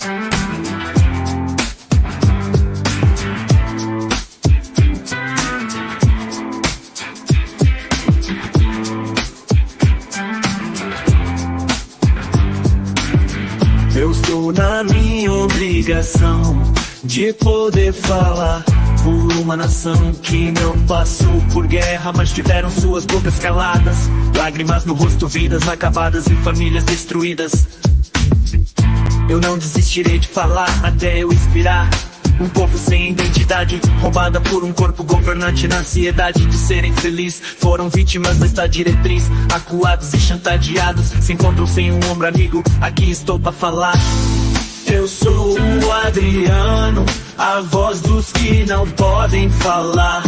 Eu estou na minha obrigação de poder falar por uma nação que não passou por guerra, mas tiveram suas bocas caladas, lágrimas no rosto, vidas acabadas e famílias destruídas. Eu não desistirei de falar até eu inspirar um povo sem identidade, roubada por um corpo governante na ansiedade de serem felizes. Foram vítimas desta diretriz, acuados e chantageados, se encontram sem um ombro amigo. Aqui estou pra falar. Eu sou o Adriano, a voz dos que não podem falar.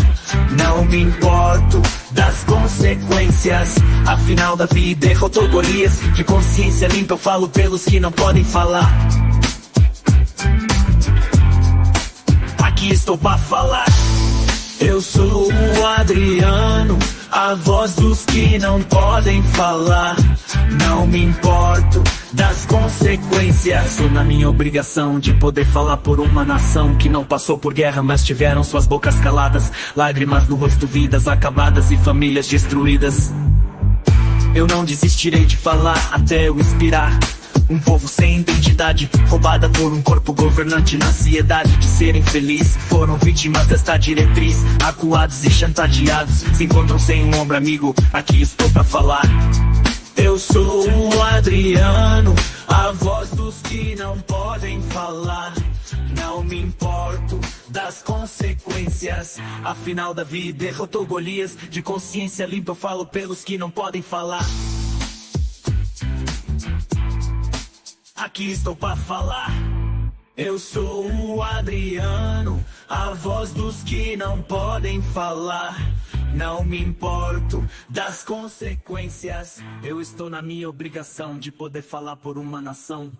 Não me importo das consequências, afinal da vida derrotou Golias. De consciência limpa eu falo pelos que não podem falar. Aqui estou pra falar. Eu sou o Adriano, a voz dos que não podem falar. Não me importo das consequências, estou na minha obrigação de poder falar por uma nação que não passou por guerra, mas tiveram suas bocas caladas, lágrimas no rosto, vidas acabadas e famílias destruídas. Eu não desistirei de falar até eu inspirar um povo sem identidade, roubada por um corpo governante na ansiedade de serem felizes. Foram vítimas desta diretriz, acuados e chantageados, se encontram sem um ombro amigo. Aqui estou pra falar. Eu sou o Adriano, a voz dos que não podem falar. Não me importo das consequências, afinal da vida derrotou Golias. De consciência limpa eu falo pelos que não podem falar. Aqui estou pra falar. Eu sou o Adriano, a voz dos que não podem falar. Não me importo das consequências, eu estou na minha obrigação de poder falar por uma nação.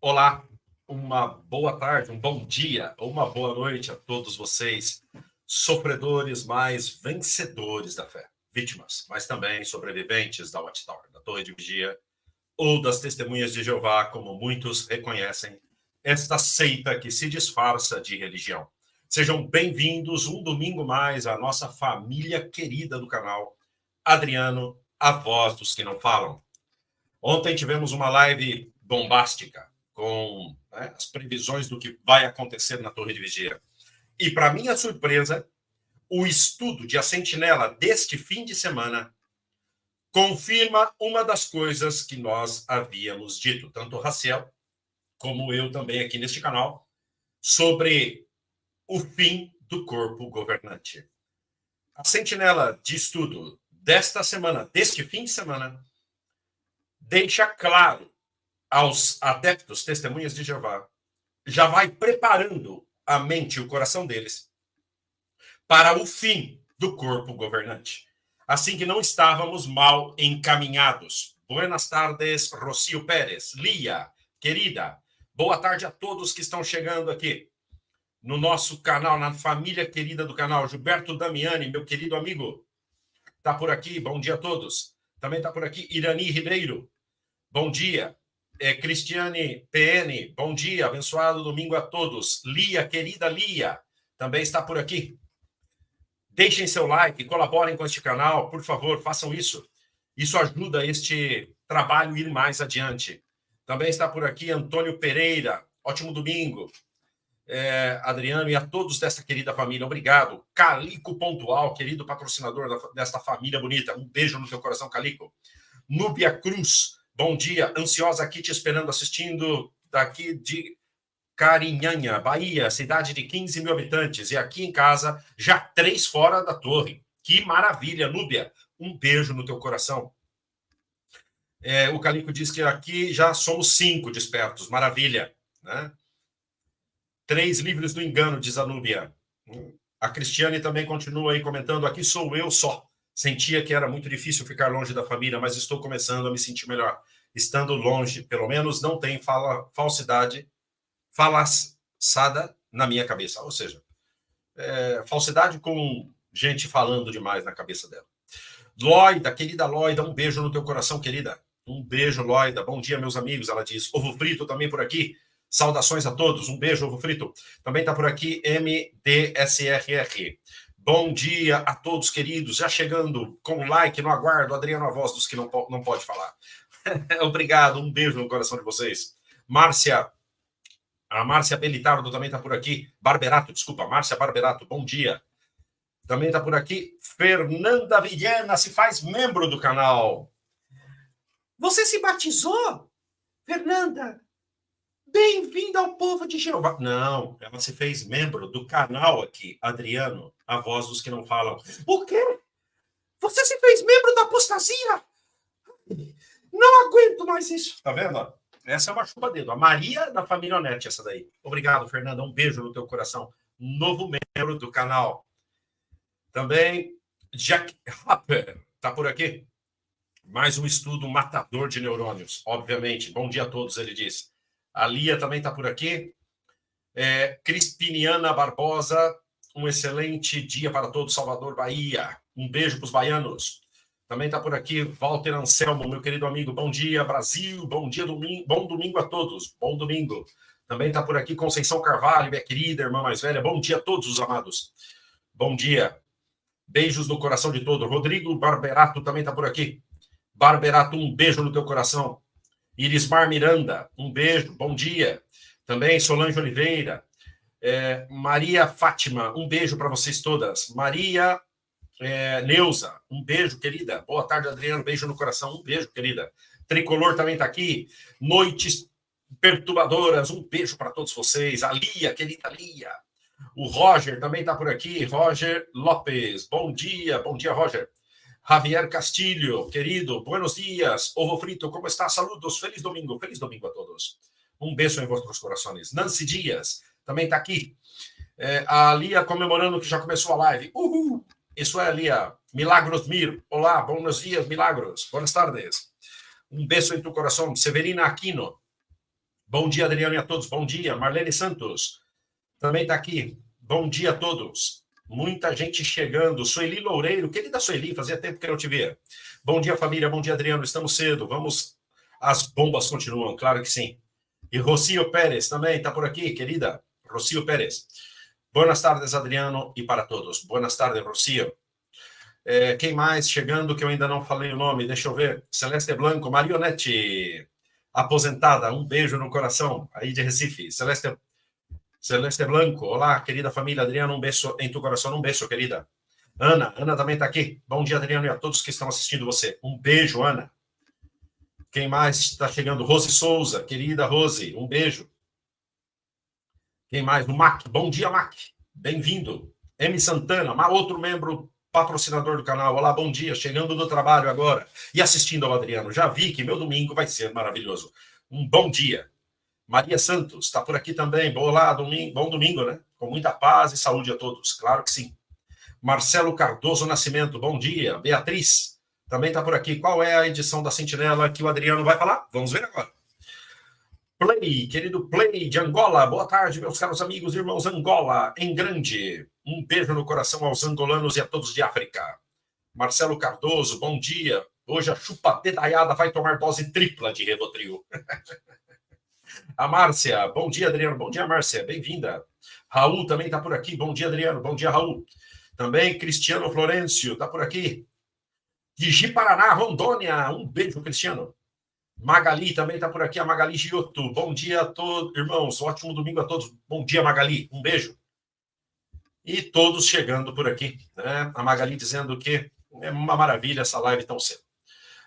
Olá, uma boa tarde, um bom dia ou uma boa noite a todos vocês, sofredores mais vencedores da fé, vítimas, mas também sobreviventes da Watchtower, da Torre de Vigia, ou das Testemunhas de Jeová, como muitos reconhecem, esta seita que se disfarça de religião. Sejam bem-vindos um domingo mais à nossa família querida do canal, Adriano, a voz dos que não falam. Ontem tivemos uma live bombástica, com as previsões do que vai acontecer na Torre de Vigia. E, para minha surpresa, o estudo de A Sentinela deste fim de semana confirma uma das coisas que nós havíamos dito, tanto o Raciel como eu também aqui neste canal, sobre o fim do corpo governante. A sentinela de estudo desta semana, deste fim de semana, deixa claro aos adeptos testemunhas de Jeová, já vai preparando a mente e o coração deles para o fim do corpo governante. Assim que não estávamos mal encaminhados. Buenas tardes, Rocio Pérez. Lia, querida, boa tarde a todos que estão chegando aqui no nosso canal, na família querida do canal. Gilberto Damiani, meu querido amigo, está por aqui. Bom dia a todos. Também está por aqui Irani Ribeiro. Bom dia. Cristiane PN, bom dia. Abençoado domingo a todos. Lia, querida Lia, também está por aqui. Deixem seu like, colaborem com este canal, por favor, façam isso. Isso ajuda este trabalho a ir mais adiante. Também está por aqui Antônio Pereira, ótimo domingo. Adriano e a todos desta querida família, obrigado. Calico Pontual, querido patrocinador desta família bonita, um beijo no teu coração, Calico. Núbia Cruz, bom dia, ansiosa aqui te esperando, assistindo daqui de Carinhanha, Bahia, cidade de 15 mil habitantes, e aqui em casa, já 3 fora da torre. Que maravilha, Núbia. Um beijo no teu coração. O Calico diz que aqui já somos 5 despertos. Maravilha. Né? 3 livros do engano, diz a Núbia. A Cristiane também continua aí comentando, aqui sou eu só. Sentia que era muito difícil ficar longe da família, mas estou começando a me sentir melhor. Estando longe, pelo menos não tem falsidade falaçada na minha cabeça, ou seja, falsidade com gente falando demais na cabeça dela. Loida, querida Loida, um beijo no teu coração, querida. Um beijo, Loida. Bom dia, meus amigos. Ela diz. Ovo Frito também por aqui. Saudações a todos. Um beijo, Ovo Frito. Também está por aqui MDSRR. Bom dia a todos, queridos. Já chegando com like no aguardo. Adriano, a voz dos que não pode falar. Obrigado. Um beijo no coração de vocês. Márcia. A Márcia Belitardo também está por aqui. Barberato, desculpa. Márcia Barberato. Bom dia. Também está por aqui Fernanda Vilhena, se faz membro do canal. Você se batizou? Fernanda, bem-vinda ao povo de Jeová. Não, ela se fez membro do canal aqui, Adriano, a voz dos que não falam. O quê? Você se fez membro da apostasia? Não aguento mais isso. Tá vendo? Essa é uma chupa-dedo. A Maria da família Onete, essa daí. Obrigado, Fernanda. Um beijo no teu coração. Novo membro do canal. Também, Jack Hopper, está por aqui. Mais um estudo matador de neurônios, obviamente. Bom dia a todos, ele diz. A Lia também está por aqui. Crispiniana Barbosa, um excelente dia para todos, Salvador, Bahia. Um beijo para os baianos. Também está por aqui Walter Anselmo, meu querido amigo. Bom dia, Brasil. Bom dia, domingo. Bom domingo a todos. Bom domingo. Também está por aqui Conceição Carvalho, minha querida irmã mais velha. Bom dia a todos os amados. Bom dia. Beijos no coração de todos. Rodrigo Barberato também está por aqui. Barberato, um beijo no teu coração. Irismar Miranda, um beijo, bom dia. Também Solange Oliveira. Maria Fátima, um beijo para vocês todas. Maria Neuza, um beijo, querida. Boa tarde, Adriano, beijo no coração, um beijo, querida. Tricolor também está aqui. Noites perturbadoras, um beijo para todos vocês. A Lia, querida Lia. O Roger também está por aqui. Roger Lopes. Bom dia, Roger. Javier Castilho, querido, buenos dias. Ovo Frito, como está? Saludos, feliz domingo a todos. Um beijo em vossos corações. Nancy Dias também está aqui. A Lia comemorando que já começou a live. Uhul! Isso é, Lia. Milagros Mir. Olá, buenos dias, Milagros. Boas tardes. Um beijo em tu coração. Severina Aquino. Bom dia, Adriano, e a todos. Bom dia. Marlene Santos também está aqui. Bom dia a todos. Muita gente chegando. Sueli Loureiro. Querida Sueli, fazia tempo que eu não te via. Bom dia, família. Bom dia, Adriano. Estamos cedo. Vamos. As bombas continuam, claro que sim. E Rocio Pérez também está por aqui, querida. Rocio Pérez. Boas tardes, Adriano, e para todos. Boas tardes, Rocio. Quem mais chegando que eu ainda não falei o nome? Deixa eu ver. Celeste Blanco, Marionete, aposentada. Um beijo no coração, aí de Recife. Celeste Blanco, olá, querida família. Adriano, um beijo em tu coração, um beijo, querida. Ana também está aqui. Bom dia, Adriano, e a todos que estão assistindo você. Um beijo, Ana. Quem mais está chegando? Rose Souza, querida Rose, um beijo. Quem mais? O Mac. Bom dia, Mac. Bem-vindo. M. Santana, outro membro patrocinador do canal. Olá, bom dia. Chegando do trabalho agora e assistindo ao Adriano. Já vi que meu domingo vai ser maravilhoso. Um bom dia. Maria Santos está por aqui também. Olá, bom domingo, né? Com muita paz e saúde a todos. Claro que sim. Marcelo Cardoso Nascimento, bom dia. Beatriz também está por aqui. Qual é a edição da Sentinela que o Adriano vai falar? Vamos ver agora. Play, querido Play de Angola. Boa tarde, meus caros amigos e irmãos Angola, em grande. Um beijo no coração aos angolanos e a todos de África. Marcelo Cardoso, bom dia. Hoje a chupa dedaiada vai tomar dose tripla de Rivotril. A Márcia, bom dia, Adriano. Bom dia, Márcia, bem-vinda. Raul também está por aqui. Bom dia, Adriano. Bom dia, Raul. Também Cristiano Florencio está por aqui. De Ji-Paraná, Rondônia. Um beijo, Cristiano. Magali também está por aqui, a Magali Giotto. Bom dia a todos, irmãos. Ótimo domingo a todos. Bom dia, Magali. Um beijo. E todos chegando por aqui, né? A Magali dizendo que é uma maravilha essa live tão cedo.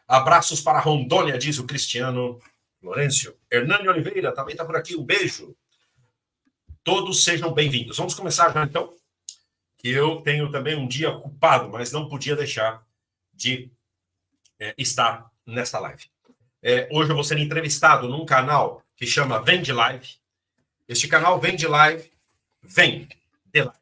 Abraços para Rondônia, diz o Cristiano Lourenço. Hernani Oliveira também está por aqui. Um beijo. Todos sejam bem-vindos. Vamos começar já, então. Que eu tenho também um dia ocupado, mas não podia deixar de estar nesta live. Hoje eu vou ser entrevistado num canal que chama Vem de Live. Este canal Vem de Live, Vem de Live.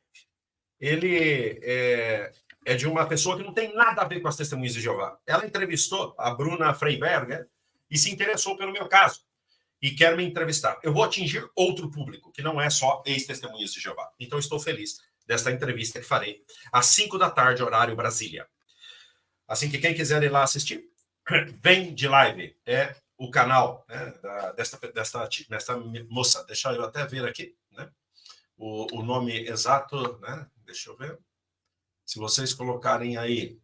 Ele é de uma pessoa que não tem nada a ver com as Testemunhas de Jeová. Ela entrevistou a Bruna Freiberger e se interessou pelo meu caso e quer me entrevistar. Eu vou atingir outro público, que não é só ex-Testemunhas de Jeová. Então, estou feliz desta entrevista que farei às 5 da tarde, horário Brasília. Assim que quem quiser ir lá assistir, vem de live. É o canal, né, desta moça. Deixa eu até ver aqui, né, o nome exato, né? Deixa eu ver. Se vocês colocarem aí,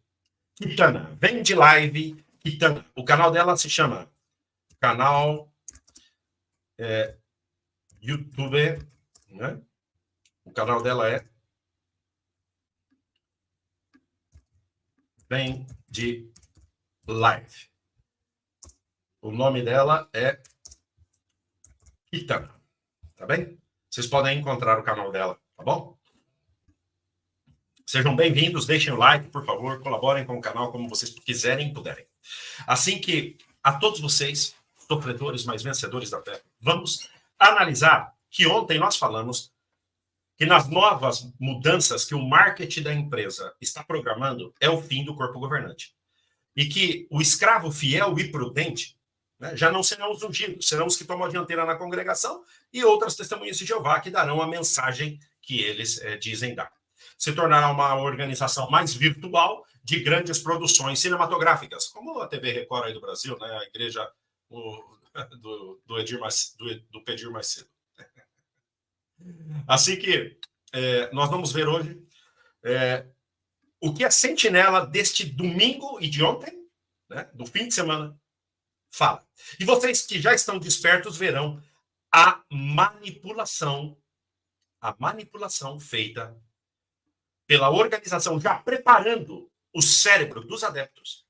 Kitana, vem de live, Kitana. O canal dela se chama canal YouTube, né? O canal dela é Vem de Live. O nome dela é Kitana, tá bem? Vocês podem encontrar o canal dela, tá bom? Sejam bem-vindos, deixem o like, por favor, colaborem com o canal como vocês quiserem e puderem. Assim que a todos vocês, sofredores mais vencedores da fé, vamos analisar que ontem nós falamos que nas novas mudanças que o marketing da empresa está programando é o fim do corpo governante. E que o escravo fiel e prudente, né, já não serão os ungidos, serão os que tomam a dianteira na congregação e outras testemunhas de Jeová que darão a mensagem que eles dizem dar. Se tornará uma organização mais virtual de grandes produções cinematográficas, como a TV Record aí do Brasil, né, a igreja do Pedir Mais Cedo. Assim que nós vamos ver hoje o que a sentinela deste domingo e de ontem, né, do fim de semana, fala. E vocês que já estão despertos verão a manipulação feita pela organização, já preparando o cérebro dos adeptos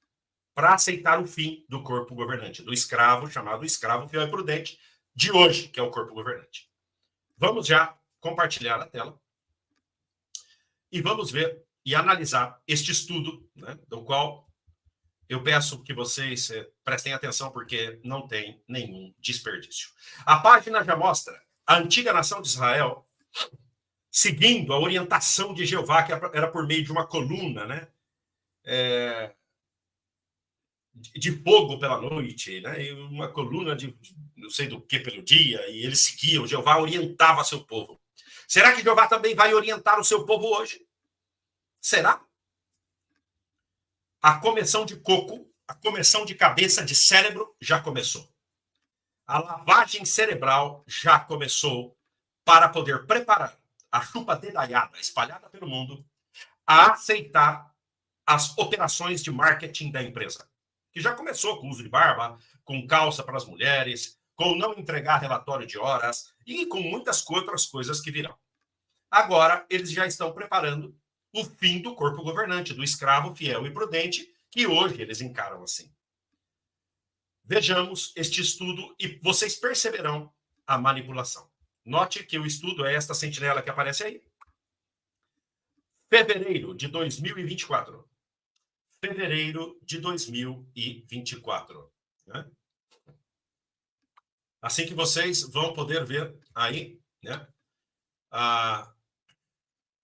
para aceitar o fim do corpo governante, do escravo, chamado escravo fiel e prudente, de hoje, que é o corpo governante. Vamos já compartilhar a tela e vamos ver e analisar este estudo, né, do qual eu peço que vocês prestem atenção, porque não tem nenhum desperdício. A página já mostra a antiga nação de Israel seguindo a orientação de Jeová, que era por meio de uma coluna, né, de fogo pela noite, né, e uma coluna de não sei do que pelo dia, e eles seguiam, Jeová orientava seu povo. Será que Jeová também vai orientar o seu povo hoje? Será? A começão de coco, a começão de cabeça, de cérebro, já começou. A lavagem cerebral já começou para poder preparar a chupa-dedaiada espalhada pelo mundo a aceitar as operações de marketing da empresa, que já começou com uso de barba, com calça para as mulheres, com não entregar relatório de horas e com muitas outras coisas que virão. Agora, eles já estão preparando o fim do corpo governante, do escravo fiel e prudente, que hoje eles encaram assim. Vejamos este estudo e vocês perceberão a manipulação. Note que o estudo é esta sentinela que aparece aí. Fevereiro de 2024. Fevereiro de 2024. Né? Assim que vocês vão poder ver aí, né?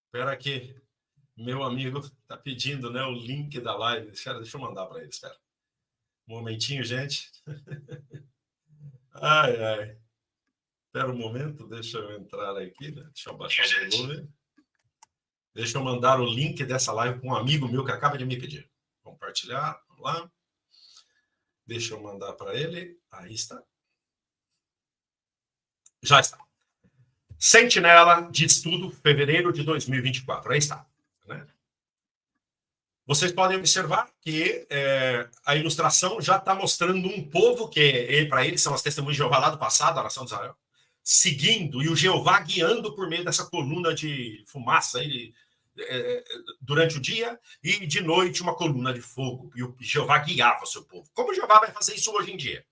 Espera aqui, meu amigo está pedindo, né, o link da live. Deixa eu mandar para ele, espera. Um momentinho, gente. Ai, ai. Espera um momento, deixa eu entrar aqui, né? Deixa eu baixar o volume. Deixa eu mandar o link dessa live para um amigo meu que acaba de me pedir. Compartilhar, vamos lá. Deixa eu mandar para ele. Aí está. Já está. Sentinela de estudo, fevereiro de 2024. Aí está. Né? Vocês podem observar que a ilustração já está mostrando um povo que, para eles, são as testemunhas de Jeová lá do passado, a nação de Israel, seguindo, e o Jeová guiando por meio dessa coluna de fumaça aí, durante o dia, e de noite uma coluna de fogo, e o Jeová guiava o seu povo. Como o Jeová vai fazer isso hoje em dia?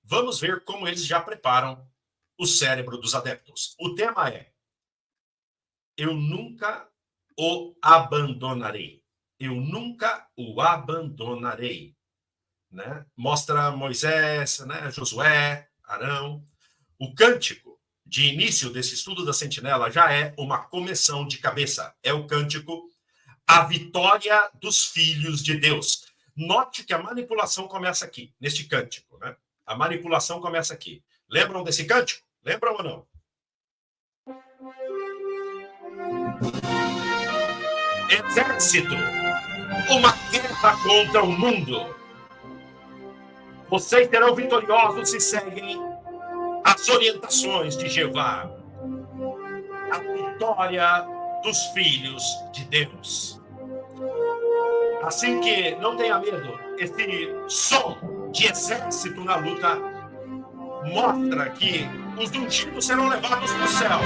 Vamos ver como eles já preparam o cérebro dos adeptos. O tema é: eu nunca o abandonarei. Eu nunca o abandonarei. Né? Mostra Moisés, né? Josué, Arão. O cântico de início desse estudo da sentinela já é uma começão de cabeça. É o cântico A Vitória dos Filhos de Deus. Note que a manipulação começa aqui, neste cântico. Né? A manipulação começa aqui. Lembram desse cântico? Lembram ou não? Exército, uma guerra contra o mundo. Vocês serão vitoriosos se seguem as orientações de Jeová. A vitória dos filhos de Deus. Assim que não tenha medo, esse som de exército na luta mostra que os ungidos serão levados para o céu,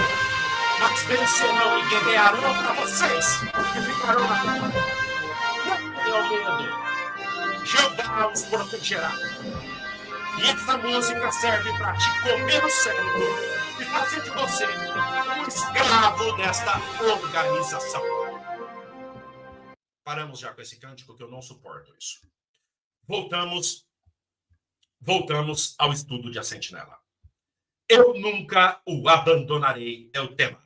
mas vencerão e guerrearão para vocês que ficarão na terra. Não tenham medo, Jeová os protegerá. E essa música serve para te comer o cérebro e fazer de você um escravo desta organização. Paramos já com esse cântico que eu não suporto isso. Voltamos ao estudo de A Sentinela. Eu nunca o abandonarei, é o tema.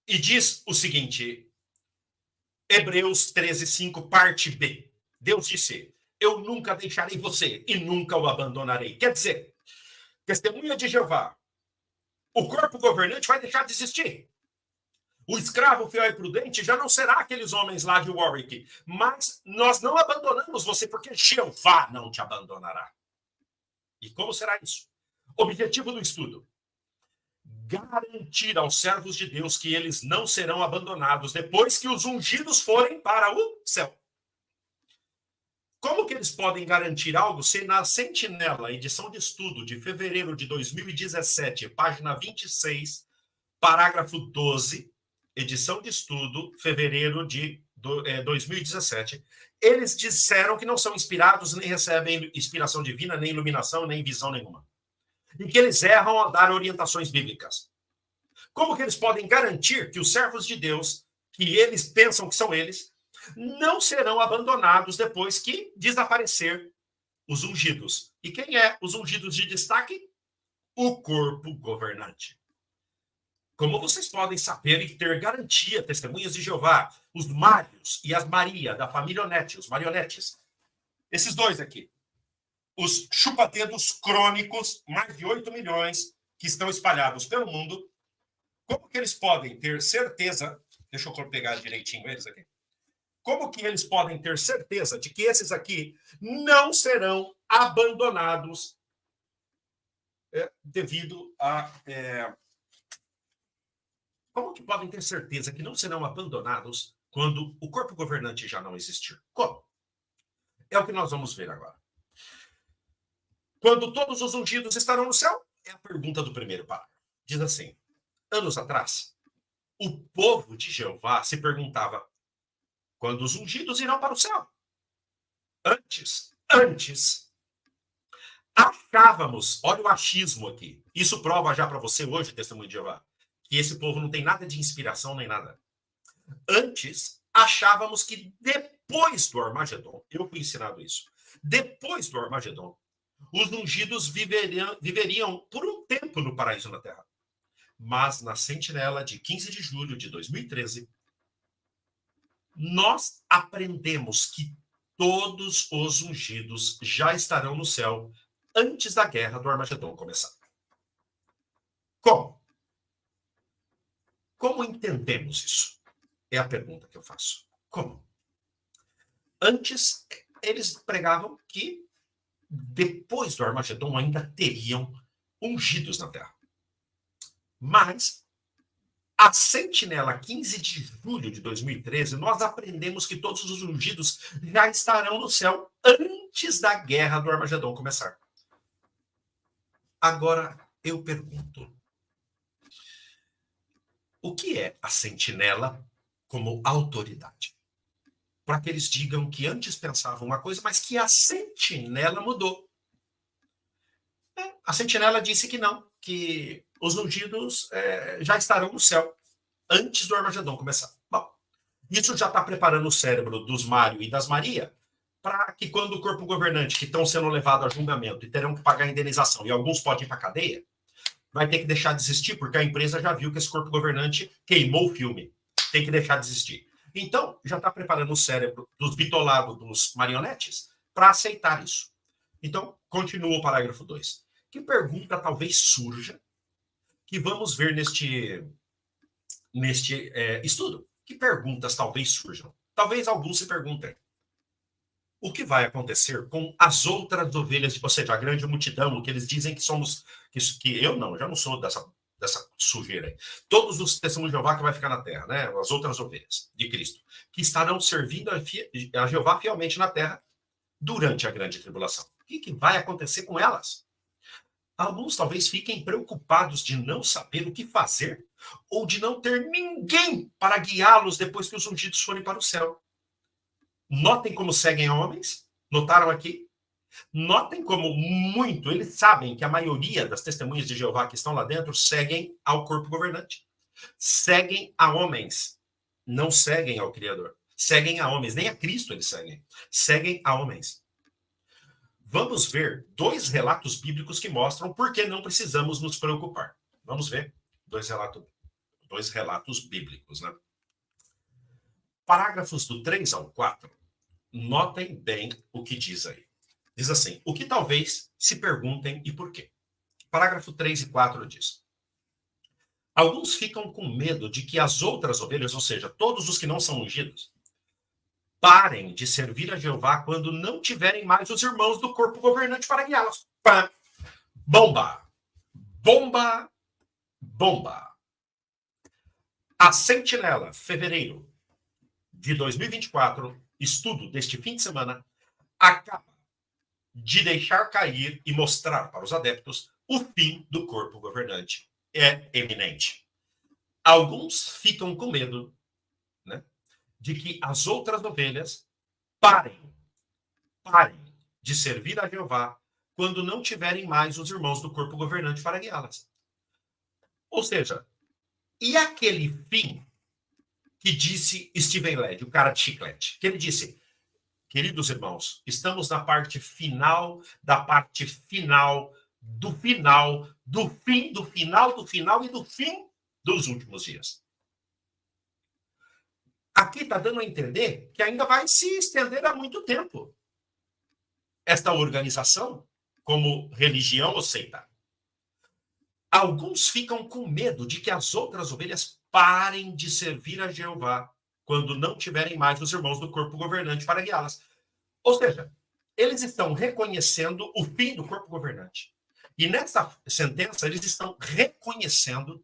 E diz o seguinte, Hebreus 13:5, parte B. Deus disse, eu nunca deixarei você e nunca o abandonarei. Quer dizer, testemunha de Jeová, o corpo governante vai deixar de existir. O escravo fiel e prudente já não será aqueles homens lá de Warwick. Mas nós não abandonamos você porque Jeová não te abandonará. E como será isso? Objetivo do estudo. Garantir aos servos de Deus que eles não serão abandonados depois que os ungidos forem para o céu. Como que eles podem garantir algo se na Sentinela, edição de estudo de fevereiro de 2017, página 26, parágrafo 12, edição de estudo, fevereiro de 2017, eles disseram que não são inspirados, nem recebem inspiração divina, nem iluminação, nem visão nenhuma. E que eles erram ao dar orientações bíblicas. Como que eles podem garantir que os servos de Deus, que eles pensam que são eles, não serão abandonados depois que desaparecer os ungidos? E quem é os ungidos de destaque? O corpo governante. Como vocês podem saber e ter garantia, testemunhas de Jeová, os Mários e as Maria, da família Onetti, os marionetes, esses dois aqui, os chupadedos crônicos, mais de 8 milhões, que estão espalhados pelo mundo, como que eles podem ter certeza, deixa eu pegar direitinho eles aqui, como que eles podem ter certeza de que esses aqui não serão abandonados devido a... Como que podem ter certeza que não serão abandonados quando o corpo governante já não existir? Como? É o que nós vamos ver agora. Quando todos os ungidos estarão no céu? É a pergunta do primeiro parágrafo. Diz assim, anos atrás, o povo de Jeová se perguntava quando os ungidos irão para o céu? Antes, achávamos, olha o achismo aqui, isso prova já para você hoje, testemunho de Jeová, que esse povo não tem nada de inspiração nem nada. Antes, achávamos que depois do Armagedon, eu fui ensinado isso, depois do Armagedon, os ungidos viveriam por um tempo no paraíso na Terra. Mas na Sentinela de 15 de julho de 2013, nós aprendemos que todos os ungidos já estarão no céu antes da guerra do Armagedon começar. Como? Como entendemos isso? É a pergunta que eu faço. Como? Antes, eles pregavam que depois do Armagedon ainda teriam ungidos na Terra. Mas, a Sentinela 15 de julho de 2013, nós aprendemos que todos os ungidos já estarão no céu antes da guerra do Armagedon começar. Agora, eu pergunto, o que é a Sentinela como autoridade? Para que eles digam que antes pensavam uma coisa, mas que a Sentinela mudou. A Sentinela disse que não, que os ungidos já estarão no céu antes do Armagedon começar. Bom, isso já está preparando o cérebro dos Mário e das Maria para que quando o corpo governante, que estão sendo levados a julgamento e terão que pagar indenização, e alguns podem ir para a cadeia, vai ter que deixar de existir, porque a empresa já viu que esse corpo governante queimou o filme. Tem que deixar de existir. Então, já está preparando o cérebro dos bitolados, dos marionetes, para aceitar isso. Então, continua o parágrafo 2. Que pergunta talvez surja, que vamos ver neste estudo. Que perguntas talvez surjam? Talvez alguns se perguntem: o que vai acontecer com as outras ovelhas, ou seja, a grande multidão, o que eles dizem que somos, que eu não, já não sou dessa sujeira aí. Todos os testemunhos de Jeová que vai ficar na terra, né? As outras ovelhas de Cristo, que estarão servindo a Jeová fielmente na terra durante a grande tribulação. O que vai acontecer com elas? Alguns talvez fiquem preocupados de não saber o que fazer ou de não ter ninguém para guiá-los depois que os ungidos forem para o céu. Notem como seguem homens. Notaram aqui? Notem como muito eles sabem que a maioria das testemunhas de Jeová que estão lá dentro seguem ao corpo governante. Seguem a homens. Não seguem ao Criador. Seguem a homens. Nem a Cristo eles seguem. Seguem a homens. Vamos ver 2 relatos bíblicos que mostram por que não precisamos nos preocupar. Vamos ver 2 relatos bíblicos, né? Parágrafos do 3 ao 4. Notem bem o que diz aí. Diz assim: o que talvez se perguntem e por quê. Parágrafo 3 e 4 diz: alguns ficam com medo de que as outras ovelhas, ou seja, todos os que não são ungidos, parem de servir a Jeová quando não tiverem mais os irmãos do corpo governante para guiá-los. Bomba! Bomba! Bomba! A Sentinela, fevereiro de 2024, estudo deste fim de semana, acaba de deixar cair e mostrar para os adeptos o fim do corpo governante. É eminente. Alguns ficam com medo, né, de que as outras ovelhas parem de servir a Jeová quando não tiverem mais os irmãos do corpo governante para guiá-las. Ou seja, e aquele fim que disse Stephen Led, o cara de chiclete, que ele disse: queridos irmãos, estamos na parte final da parte final do final, do fim, do final, do final e do fim dos últimos dias. Aqui está dando a entender que ainda vai se estender há muito tempo esta organização como religião ou seita. Alguns ficam com medo de que as outras ovelhas parem de servir a Jeová quando não tiverem mais os irmãos do corpo governante para guiá-las. Ou seja, eles estão reconhecendo o fim do corpo governante. E nessa sentença, eles estão reconhecendo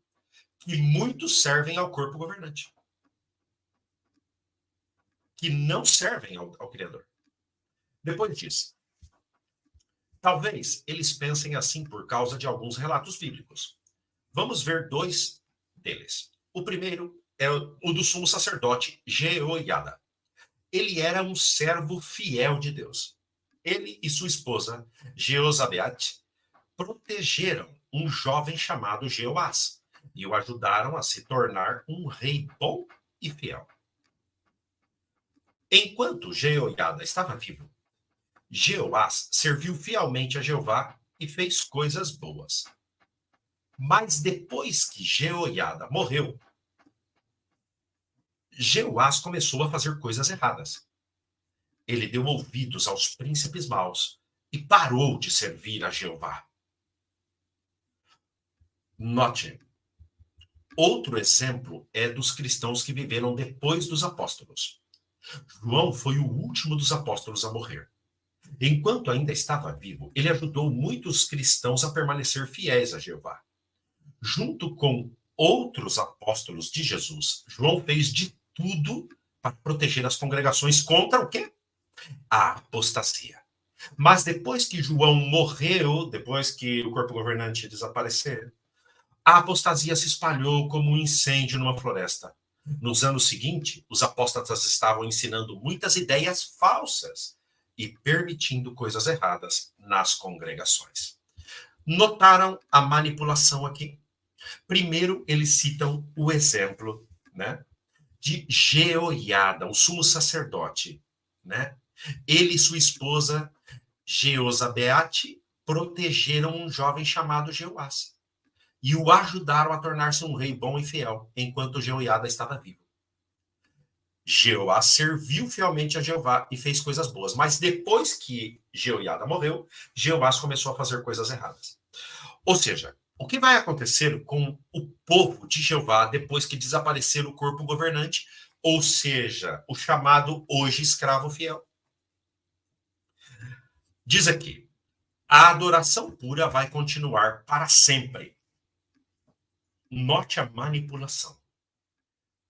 que muitos servem ao corpo governante, que não servem ao Criador. Depois disso, talvez eles pensem assim por causa de alguns relatos bíblicos. Vamos ver 2 deles. O primeiro é o do sumo sacerdote Jeoiada. Ele era um servo fiel de Deus. Ele e sua esposa, Jeozabeate, protegeram um jovem chamado Jeoás e o ajudaram a se tornar um rei bom e fiel. Enquanto Jeoiada estava vivo, Jeoás serviu fielmente a Jeová e fez coisas boas. Mas depois que Jeoiada morreu, Jeoás começou a fazer coisas erradas. Ele deu ouvidos aos príncipes maus e parou de servir a Jeová. Note, outro exemplo é dos cristãos que viveram depois dos apóstolos. João foi o último dos apóstolos a morrer. Enquanto ainda estava vivo, ele ajudou muitos cristãos a permanecer fiéis a Jeová. Junto com outros apóstolos de Jesus, João fez de tudo para proteger as congregações contra o quê? A apostasia. Mas depois que João morreu, depois que o corpo governante desaparecer, a apostasia se espalhou como um incêndio numa floresta. Nos anos seguintes, os apóstatas estavam ensinando muitas ideias falsas e permitindo coisas erradas nas congregações. Notaram a manipulação aqui? Primeiro, eles citam o exemplo, né, de Jeoiada, o sumo sacerdote, né? Ele e sua esposa, Jeozabeate, protegeram um jovem chamado Jeoás e o ajudaram a tornar-se um rei bom e fiel, enquanto Jeoiada estava vivo. Jeoás serviu fielmente a Jeová e fez coisas boas, mas depois que Jeoiada morreu, Jeoás começou a fazer coisas erradas. Ou seja, O que vai acontecer com o povo de Jeová depois que desaparecer o corpo governante, ou seja, o chamado hoje escravo fiel? Diz aqui, a adoração pura vai continuar para sempre. Note a manipulação.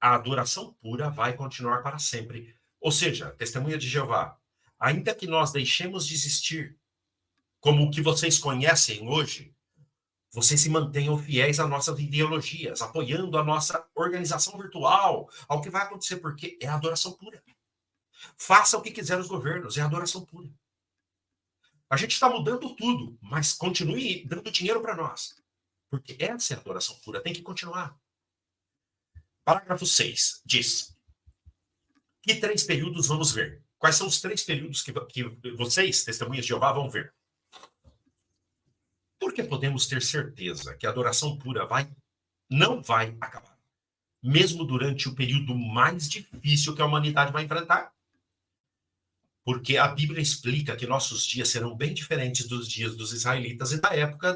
A adoração pura vai continuar para sempre. Ou seja, testemunha de Jeová, ainda que nós deixemos de existir, como o que vocês conhecem hoje, vocês se mantenham fiéis às nossas ideologias, apoiando a nossa organização virtual, ao que vai acontecer, porque é adoração pura. Faça o que quiser os governos, é adoração pura. A gente está mudando tudo, mas continue dando dinheiro para nós, porque essa é a adoração pura, tem que continuar. Parágrafo 6 diz: que 3 períodos vamos ver? Quais são os 3 períodos que vocês, testemunhas de Jeová, vão ver? Porque podemos ter certeza que a adoração pura não vai acabar, mesmo durante o período mais difícil que a humanidade vai enfrentar. Porque a Bíblia explica que nossos dias serão bem diferentes dos dias dos israelitas e da época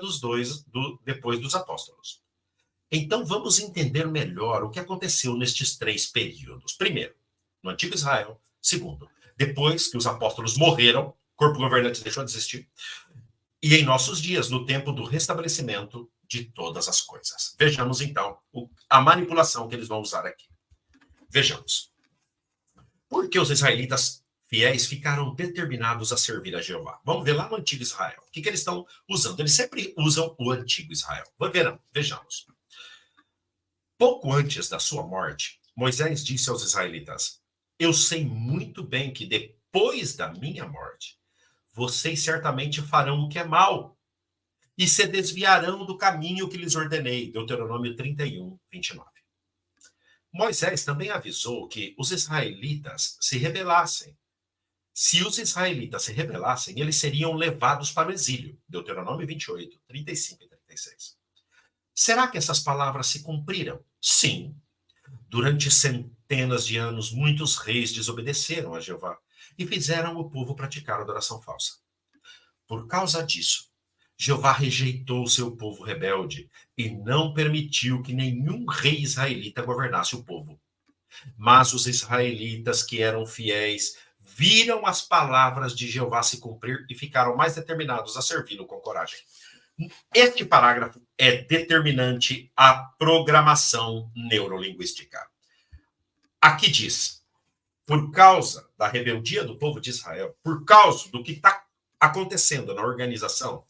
depois dos apóstolos. Então vamos entender melhor o que aconteceu nestes 3 períodos. Primeiro, no Antigo Israel. Segundo, depois que os apóstolos morreram, o corpo governante deixou de existir. E em nossos dias, no tempo do restabelecimento de todas as coisas. Vejamos, então, a manipulação que eles vão usar aqui. Vejamos. Por que os israelitas fiéis ficaram determinados a servir a Jeová? Vamos ver lá no Antigo Israel. O que eles estão usando? Eles sempre usam o Antigo Israel. Vejamos. Pouco antes da sua morte, Moisés disse aos israelitas: eu sei muito bem que depois da minha morte, vocês certamente farão o que é mal e se desviarão do caminho que lhes ordenei. Deuteronômio 31, 29. Moisés também avisou que os israelitas se rebelassem. Se os israelitas se rebelassem, eles seriam levados para o exílio. Deuteronômio 28, 35 e 36. Será que essas palavras se cumpriram? Sim. Durante centenas de anos, muitos reis desobedeceram a Jeová e fizeram o povo praticar adoração falsa. Por causa disso, Jeová rejeitou o seu povo rebelde e não permitiu que nenhum rei israelita governasse o povo. Mas os israelitas que eram fiéis viram as palavras de Jeová se cumprir e ficaram mais determinados a servi-lo com coragem. Este parágrafo é determinante à programação neurolinguística. Aqui diz: por causa da rebeldia do povo de Israel, por causa do que está acontecendo na organização,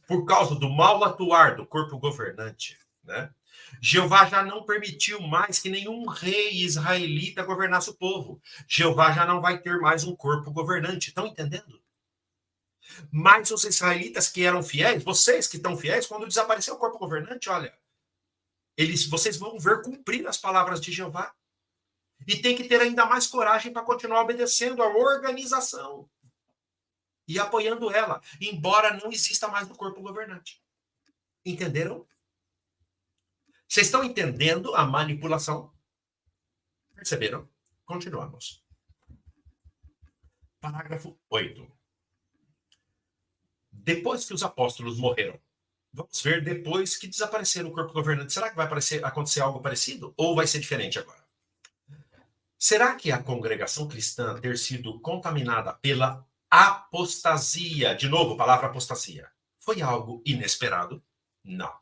por causa do mal atuar do corpo governante, né? Jeová já não permitiu mais que nenhum rei israelita governasse o povo. Jeová já não vai ter mais um corpo governante. Estão entendendo? Mas os israelitas que eram fiéis, vocês que estão fiéis, quando desapareceu o corpo governante, olha, vocês vão ver cumprir as palavras de Jeová. E tem que ter ainda mais coragem para continuar obedecendo a organização e apoiando ela, embora não exista mais o corpo governante. Entenderam? Vocês estão entendendo a manipulação? Perceberam? Continuamos. Parágrafo 8. Depois que os apóstolos morreram, vamos ver depois que desapareceram o corpo governante. Será que vai acontecer algo parecido? Ou vai ser diferente agora? Será que a congregação cristã ter sido contaminada pela apostasia, de novo, a palavra apostasia, foi algo inesperado? Não.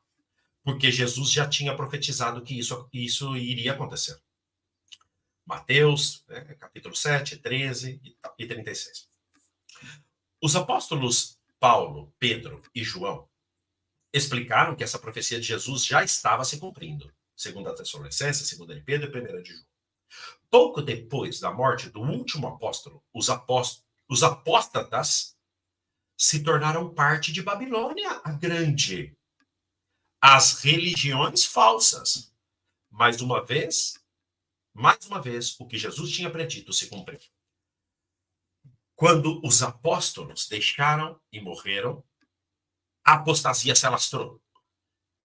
Porque Jesus já tinha profetizado que isso iria acontecer. Mateus, capítulo 7, 13 e 36. Os apóstolos Paulo, Pedro e João explicaram que essa profecia de Jesus já estava se cumprindo. 2 Tessalonicenses, 2 de Pedro e 1 de João. Pouco depois da morte do último apóstolo, os apóstatas se tornaram parte de Babilônia a Grande. As religiões falsas. Mais uma vez, o que Jesus tinha predito se cumpriu. Quando os apóstolos deixaram e morreram, a apostasia se alastrou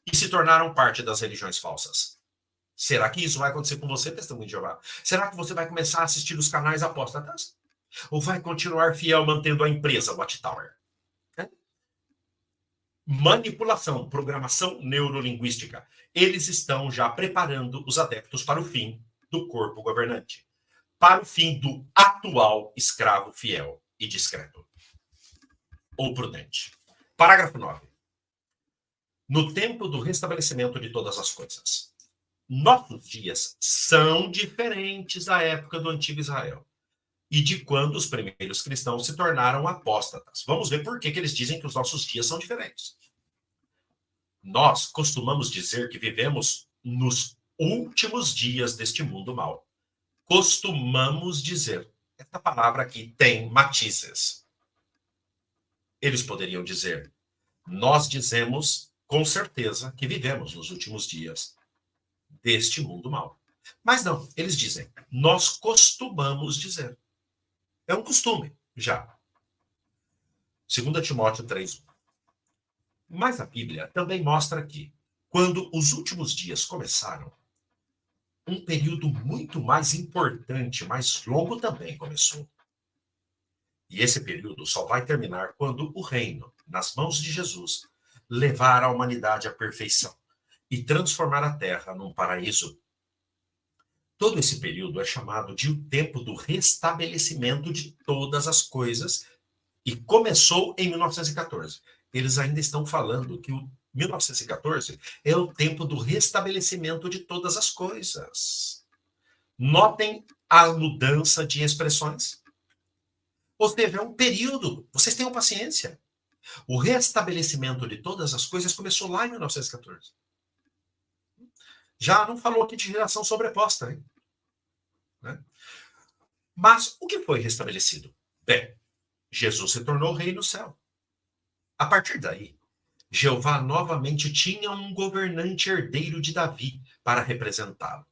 e se tornaram parte das religiões falsas. Será que isso vai acontecer com você, testemunho de Jeová? Será que você vai começar a assistir os canais apóstatas? Ou vai continuar fiel mantendo a empresa Watchtower? manipulação, programação neurolinguística. Eles estão já preparando os adeptos para o fim do corpo governante, para o fim do atual escravo fiel e discreto, ou prudente. Parágrafo 9. No tempo do restabelecimento de todas as coisas, nossos dias são diferentes da época do antigo Israel e de quando os primeiros cristãos se tornaram apóstatas. Vamos ver por que eles dizem que os nossos dias são diferentes. Nós costumamos dizer que vivemos nos últimos dias deste mundo mau. Costumamos dizer. Essa palavra aqui tem matizes. Eles poderiam dizer, nós dizemos com certeza que vivemos nos últimos dias deste mundo mau. Mas não, eles dizem, nós costumamos dizer. É um costume, já. 2 Timóteo 3:1. Mas a Bíblia também mostra que, quando os últimos dias começaram, um período muito mais importante, mais longo também começou. E esse período só vai terminar quando o reino, nas mãos de Jesus, levar a humanidade à perfeição e transformar a terra num paraíso. Todo esse período é chamado de o tempo do restabelecimento de todas as coisas e começou em 1914. Eles ainda estão falando que o 1914 é o tempo do restabelecimento de todas as coisas. Notem a mudança de expressões. Ou seja, é um período. Vocês tenham paciência. O restabelecimento de todas as coisas começou lá em 1914. Já não falou aqui de geração sobreposta, hein? Né? Mas o que foi restabelecido? Bem, Jesus se tornou rei no céu. A partir daí, Jeová novamente tinha um governante herdeiro de Davi para representá-lo.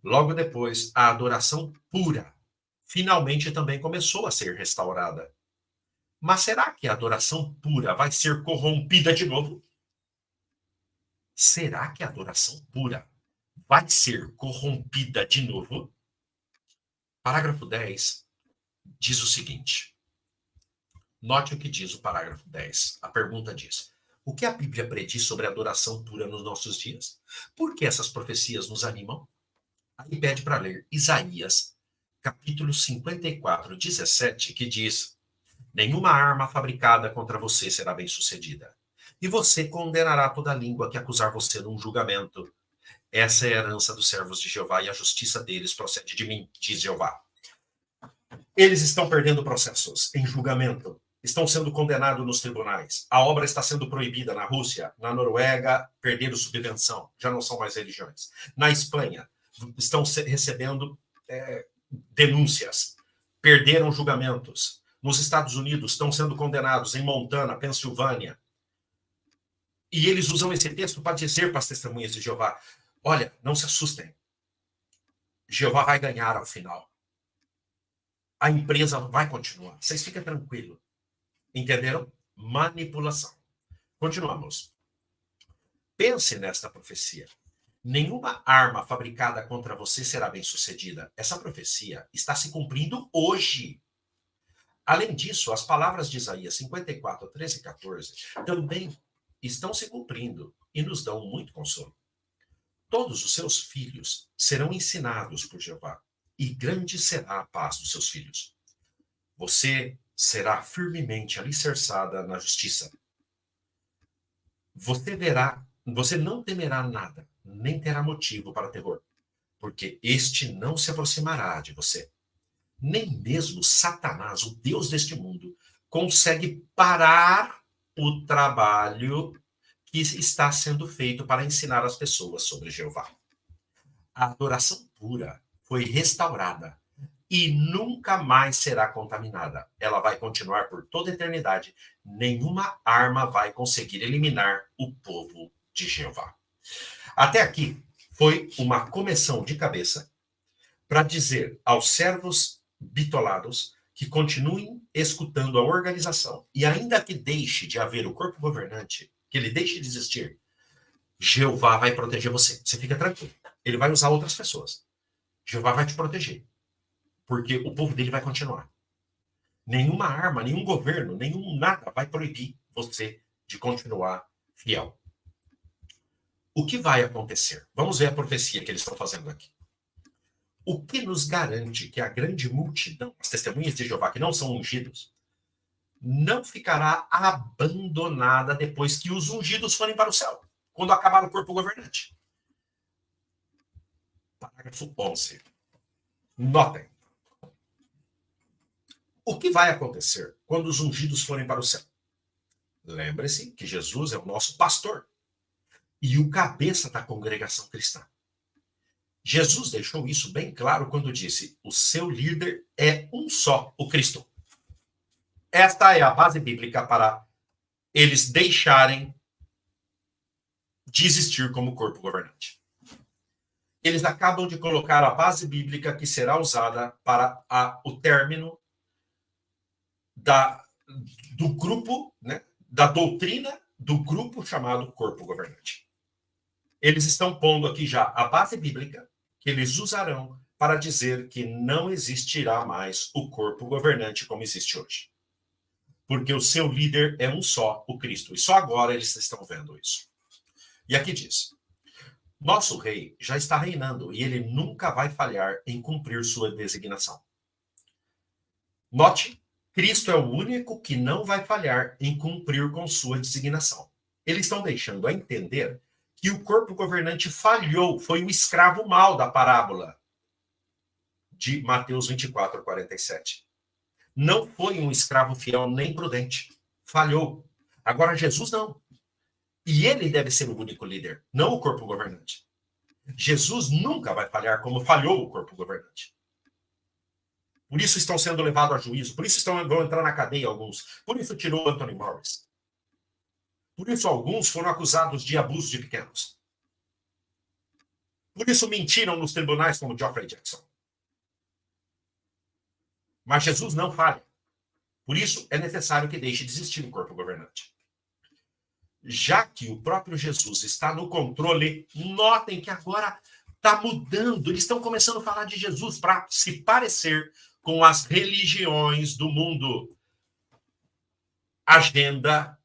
Logo depois, a adoração pura finalmente também começou a ser restaurada. Mas será que a adoração pura vai ser corrompida de novo? Será que a adoração pura vai ser corrompida de novo? Parágrafo 10 diz o seguinte. Note o que diz o parágrafo 10. A pergunta diz: o que a Bíblia prediz sobre a adoração pura nos nossos dias? Por que essas profecias nos animam? Aí pede para ler Isaías, capítulo 54, 17, que diz: nenhuma arma fabricada contra você será bem-sucedida, e você condenará toda língua que acusar você num julgamento. Essa é a herança dos servos de Jeová e a justiça deles procede de mim, diz Jeová. Eles estão perdendo processos em julgamento, estão sendo condenados nos tribunais. A obra está sendo proibida na Rússia, na Noruega, perderam subvenção, já não são mais religiões. Na Espanha, estão recebendo denúncias, perderam julgamentos. Nos Estados Unidos, estão sendo condenados em Montana, Pensilvânia. E eles usam esse texto para dizer para as testemunhas de Jeová: olha, não se assustem. Jeová vai ganhar ao final. A empresa vai continuar. Vocês fiquem tranquilos. Entenderam? Manipulação. Continuamos. Pense nesta profecia. Nenhuma arma fabricada contra você será bem-sucedida. Essa profecia está se cumprindo hoje. Além disso, as palavras de Isaías 54, 13 e 14 também estão se cumprindo e nos dão muito consolo. Todos os seus filhos serão ensinados por Jeová, e grande será a paz dos seus filhos. Você será firmemente alicerçada na justiça. Você não temerá nada, nem terá motivo para terror, porque este não se aproximará de você. Nem mesmo Satanás, o Deus deste mundo, consegue parar o trabalho que está sendo feito para ensinar as pessoas sobre Jeová. A adoração pura foi restaurada e nunca mais será contaminada. Ela vai continuar por toda a eternidade. Nenhuma arma vai conseguir eliminar o povo de Jeová. Até aqui foi uma começão de cabeça para dizer aos servos bitolados que continuem escutando a organização e ainda que deixe de haver o corpo governante, que ele deixe de existir, Jeová vai proteger você. Você fica tranquilo. Ele vai usar outras pessoas. Jeová vai te proteger. Porque o povo dele vai continuar. Nenhuma arma, nenhum governo, nenhum nada vai proibir você de continuar fiel. O que vai acontecer? Vamos ver a profecia que eles estão fazendo aqui. O que nos garante que a grande multidão, as testemunhas de Jeová que não são ungidos, não ficará abandonada depois que os ungidos forem para o céu, quando acabar o corpo governante? Parágrafo 11. Notem. O que vai acontecer quando os ungidos forem para o céu? Lembre-se que Jesus é o nosso pastor e o cabeça da congregação cristã. Jesus deixou isso bem claro quando disse: o seu líder é um só, o Cristo. Esta é a base bíblica para eles deixarem de existir como corpo governante. Eles acabam de colocar a base bíblica que será usada para o término do grupo, né, da doutrina do grupo chamado corpo governante. Eles estão pondo aqui já a base bíblica que eles usarão para dizer que não existirá mais o corpo governante como existe hoje. Porque o seu líder é um só, o Cristo. E só agora eles estão vendo isso. E aqui diz: nosso rei já está reinando e ele nunca vai falhar em cumprir sua designação. Note, Cristo é o único que não vai falhar em cumprir com sua designação. Eles estão deixando a entender que o corpo governante falhou, foi o escravo mau da parábola de Mateus 24, 47. Não foi um escravo fiel nem prudente. Falhou. Agora Jesus não. E ele deve ser o único líder, não o corpo governante. Jesus nunca vai falhar como falhou o corpo governante. Por isso estão sendo levados a juízo, por isso vão entrar na cadeia alguns. Por isso tirou Anthony Morris. Por isso alguns foram acusados de abuso de pequenos. Por isso mentiram nos tribunais como Geoffrey Jackson. Mas Jesus não falha. Por isso é necessário que deixe de existir o corpo governante. Já que o próprio Jesus está no controle, notem que agora está mudando. Eles estão começando a falar de Jesus para se parecer com as religiões do mundo. Agenda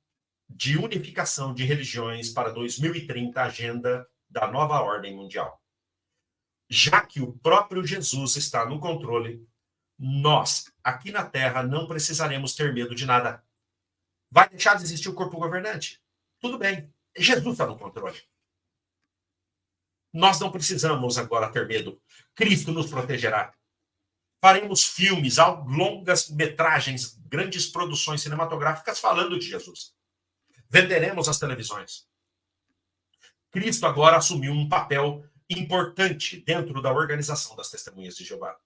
de unificação de religiões para 2030, agenda da nova ordem mundial. Já que o próprio Jesus está no controle, nós, aqui na Terra, não precisaremos ter medo de nada. Vai deixar de existir o corpo governante? Tudo bem, Jesus está no controle. Nós não precisamos agora ter medo. Cristo nos protegerá. Faremos filmes, longas metragens, grandes produções cinematográficas falando de Jesus. Venderemos as televisões. Cristo agora assumiu um papel importante dentro da organização das Testemunhas de Jeová,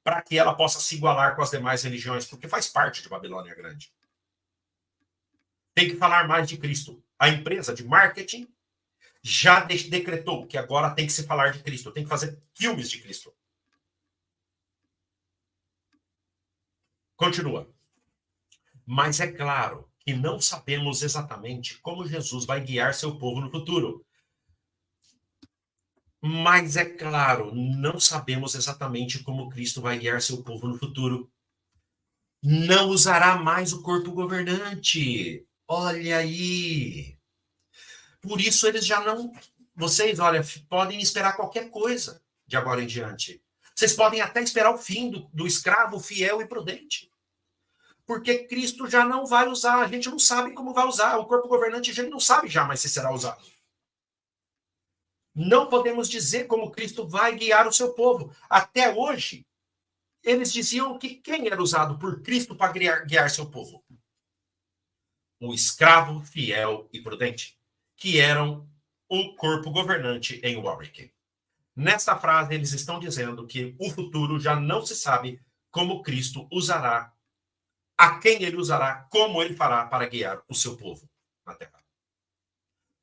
para que ela possa se igualar com as demais religiões, porque faz parte de Babilônia Grande. Tem que falar mais de Cristo. A empresa de marketing já decretou que agora tem que se falar de Cristo, tem que fazer filmes de Cristo. Continua. Mas é claro que não sabemos exatamente como Jesus vai guiar seu povo no futuro. Mas é claro, não sabemos exatamente como Cristo vai guiar seu povo no futuro. Não usará mais o corpo governante. Olha aí. Por isso eles já não... Vocês, olha, podem esperar qualquer coisa de agora em diante. Vocês podem até esperar o fim do escravo fiel e prudente. Porque Cristo já não vai usar. A gente não sabe como vai usar. O corpo governante a gente não sabe jamais se será usado. Não podemos dizer como Cristo vai guiar o seu povo. Até hoje, eles diziam que quem era usado por Cristo para guiar seu povo? O escravo fiel e prudente, que eram o corpo governante em Warwick. Nesta frase, eles estão dizendo que o futuro já não se sabe como Cristo usará, a quem ele usará, como ele fará para guiar o seu povo na Terra.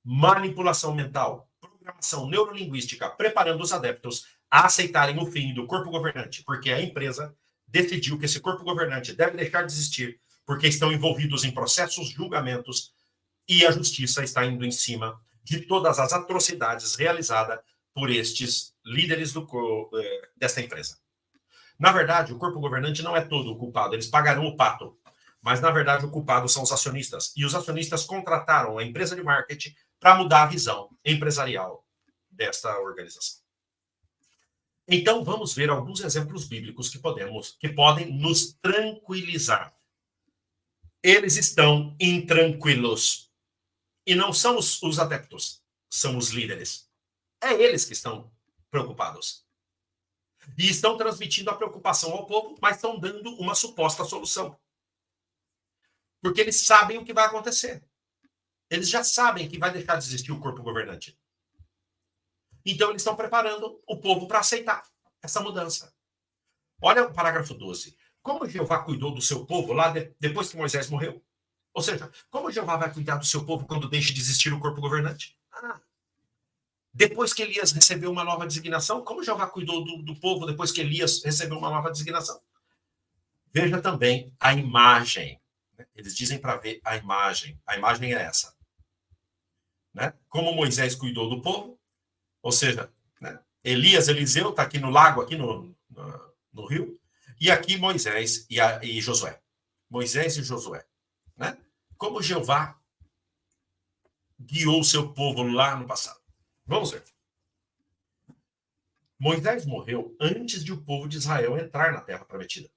Manipulação mental, programação neurolinguística, preparando os adeptos a aceitarem o fim do corpo governante, porque a empresa decidiu que esse corpo governante deve deixar de existir, porque estão envolvidos em processos, julgamentos, e a justiça está indo em cima de todas as atrocidades realizadas por estes líderes desta empresa. Na verdade, o corpo governante não é todo o culpado, eles pagarão o pato. Mas, na verdade, o culpado são os acionistas. E os acionistas contrataram a empresa de marketing para mudar a visão empresarial desta organização. Então, vamos ver alguns exemplos bíblicos que podem nos tranquilizar. Eles estão intranquilos. E não são os adeptos, são os líderes. É eles que estão preocupados. E estão transmitindo a preocupação ao povo, mas estão dando uma suposta solução. Porque eles sabem o que vai acontecer. Eles já sabem que vai deixar de existir o corpo governante. Então, eles estão preparando o povo para aceitar essa mudança. Olha o parágrafo 12. Como Jeová cuidou do seu povo lá depois que Moisés morreu? Ou seja, como Jeová vai cuidar do seu povo quando deixe de existir o corpo governante? Depois que Elias recebeu uma nova designação, como Jeová cuidou do povo depois que Elias recebeu uma nova designação? Veja também a imagem. Eles dizem para ver a imagem. A imagem é essa. Né? Como Moisés cuidou do povo, ou seja, né? Elias, Eliseu, está aqui no lago, aqui no rio, e aqui Moisés e Josué. Moisés e Josué. Né? Como Jeová guiou o seu povo lá no passado. Vamos ver. Moisés morreu antes de o povo de Israel entrar na terra prometida.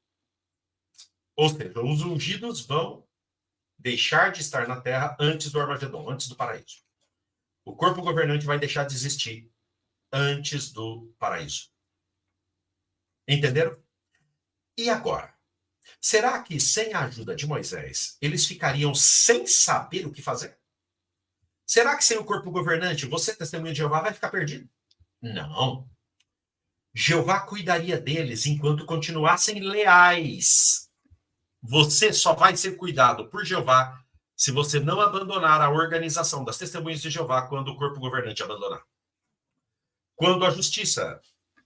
Ou seja, os ungidos vão deixar de estar na terra antes do Armagedon, antes do paraíso. O corpo governante vai deixar de existir antes do paraíso. Entenderam? E agora? Será que sem a ajuda de Moisés, eles ficariam sem saber o que fazer? Será que sem o corpo governante, você, testemunha de Jeová, vai ficar perdido? Não. Jeová cuidaria deles enquanto continuassem leais. Você só vai ser cuidado por Jeová se você não abandonar a organização das testemunhas de Jeová quando o corpo governante abandonar. Quando a justiça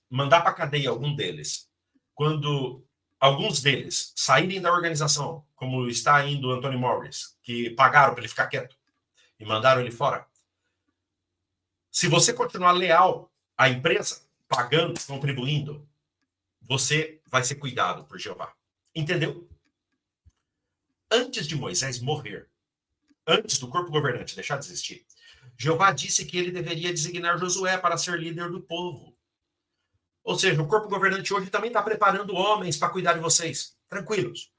mandar para a cadeia algum deles, quando alguns deles saírem da organização, como está indo o Anthony Morris, que pagaram para ele ficar quieto e mandaram ele fora. Se você continuar leal à empresa, pagando, contribuindo, você vai ser cuidado por Jeová. Entendeu? Antes de Moisés morrer, antes do corpo governante deixar de existir, Jeová disse que ele deveria designar Josué para ser líder do povo. Ou seja, o corpo governante hoje também está preparando homens para cuidar de vocês. Tranquilos.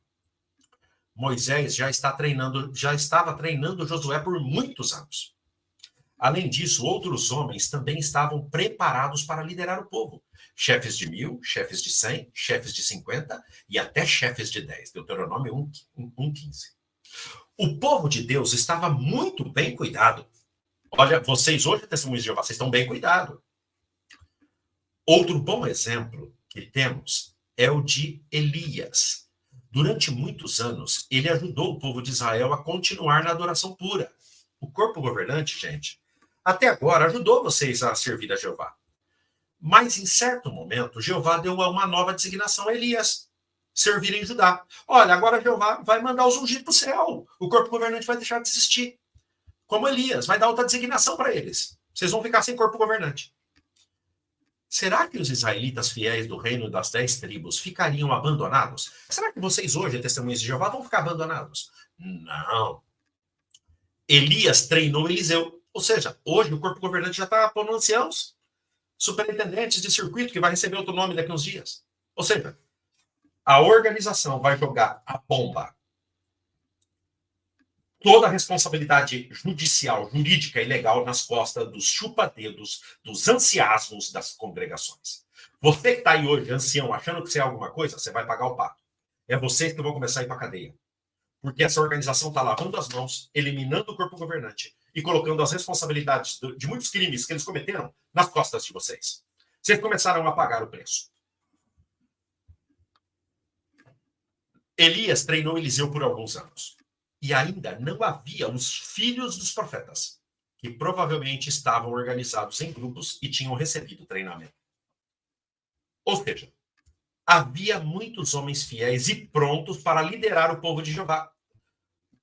Moisés já estava treinando Josué por muitos anos. Além disso, outros homens também estavam preparados para liderar o povo. Chefes de 1000, chefes de 100, chefes de 50 e até chefes de 10. Deuteronômio 1:15. O povo de Deus estava muito bem cuidado. Olha, vocês hoje, testemunhas de Jeová, vocês estão bem cuidados. Outro bom exemplo que temos é o de Elias. Durante muitos anos, ele ajudou o povo de Israel a continuar na adoração pura. O corpo governante, gente, até agora ajudou vocês a servir a Jeová. Mas, em certo momento, Jeová deu uma nova designação a Elias, servir em Judá. Olha, agora Jeová vai mandar os ungidos para o céu. O corpo governante vai deixar de existir. Como Elias, vai dar outra designação para eles. Vocês vão ficar sem corpo governante. Será que os israelitas fiéis do reino das 10 tribos ficariam abandonados? Será que vocês hoje, testemunhas de Jeová, vão ficar abandonados? Não. Elias treinou Eliseu. Ou seja, hoje o corpo governante já está pondo anciãos, superintendentes de circuito, que vai receber outro nome daqui a uns dias. Ou seja, a organização vai jogar a bomba, toda a responsabilidade judicial, jurídica e legal nas costas dos chupa-dedos, dos anciasmos das congregações. Você que está aí hoje, ancião, achando que você é alguma coisa, você vai pagar o pato. É vocês que vão começar a ir para a cadeia. Porque essa organização está lavando as mãos, eliminando o corpo governante e colocando as responsabilidades de muitos crimes que eles cometeram nas costas de vocês. Vocês começaram a pagar o preço. Elias treinou Eliseu por alguns anos. E ainda não havia os filhos dos profetas, que provavelmente estavam organizados em grupos e tinham recebido treinamento. Ou seja, havia muitos homens fiéis e prontos para liderar o povo de Jeová.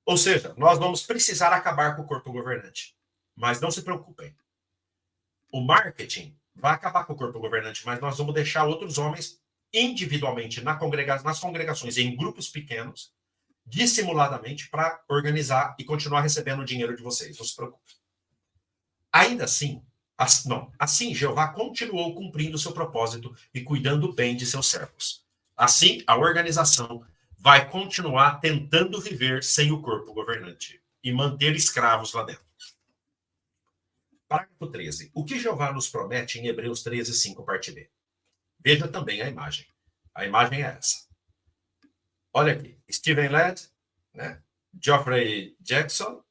Ou seja, nós vamos precisar acabar com o corpo governante. Mas não se preocupem. O marketing vai acabar com o corpo governante, mas nós vamos deixar outros homens individualmente nas congregações, em grupos pequenos, dissimuladamente para organizar e continuar recebendo o dinheiro de vocês. Não se preocupe. Ainda assim, assim Jeová continuou cumprindo seu propósito e cuidando bem de seus servos. Assim, a organização vai continuar tentando viver sem o corpo governante e manter escravos lá dentro. Parágrafo 13. O que Jeová nos promete em Hebreus 13, 5, parte B? Veja também a imagem. A imagem é essa. Olha aqui. Stephen Ladd, né? Geoffrey Jackson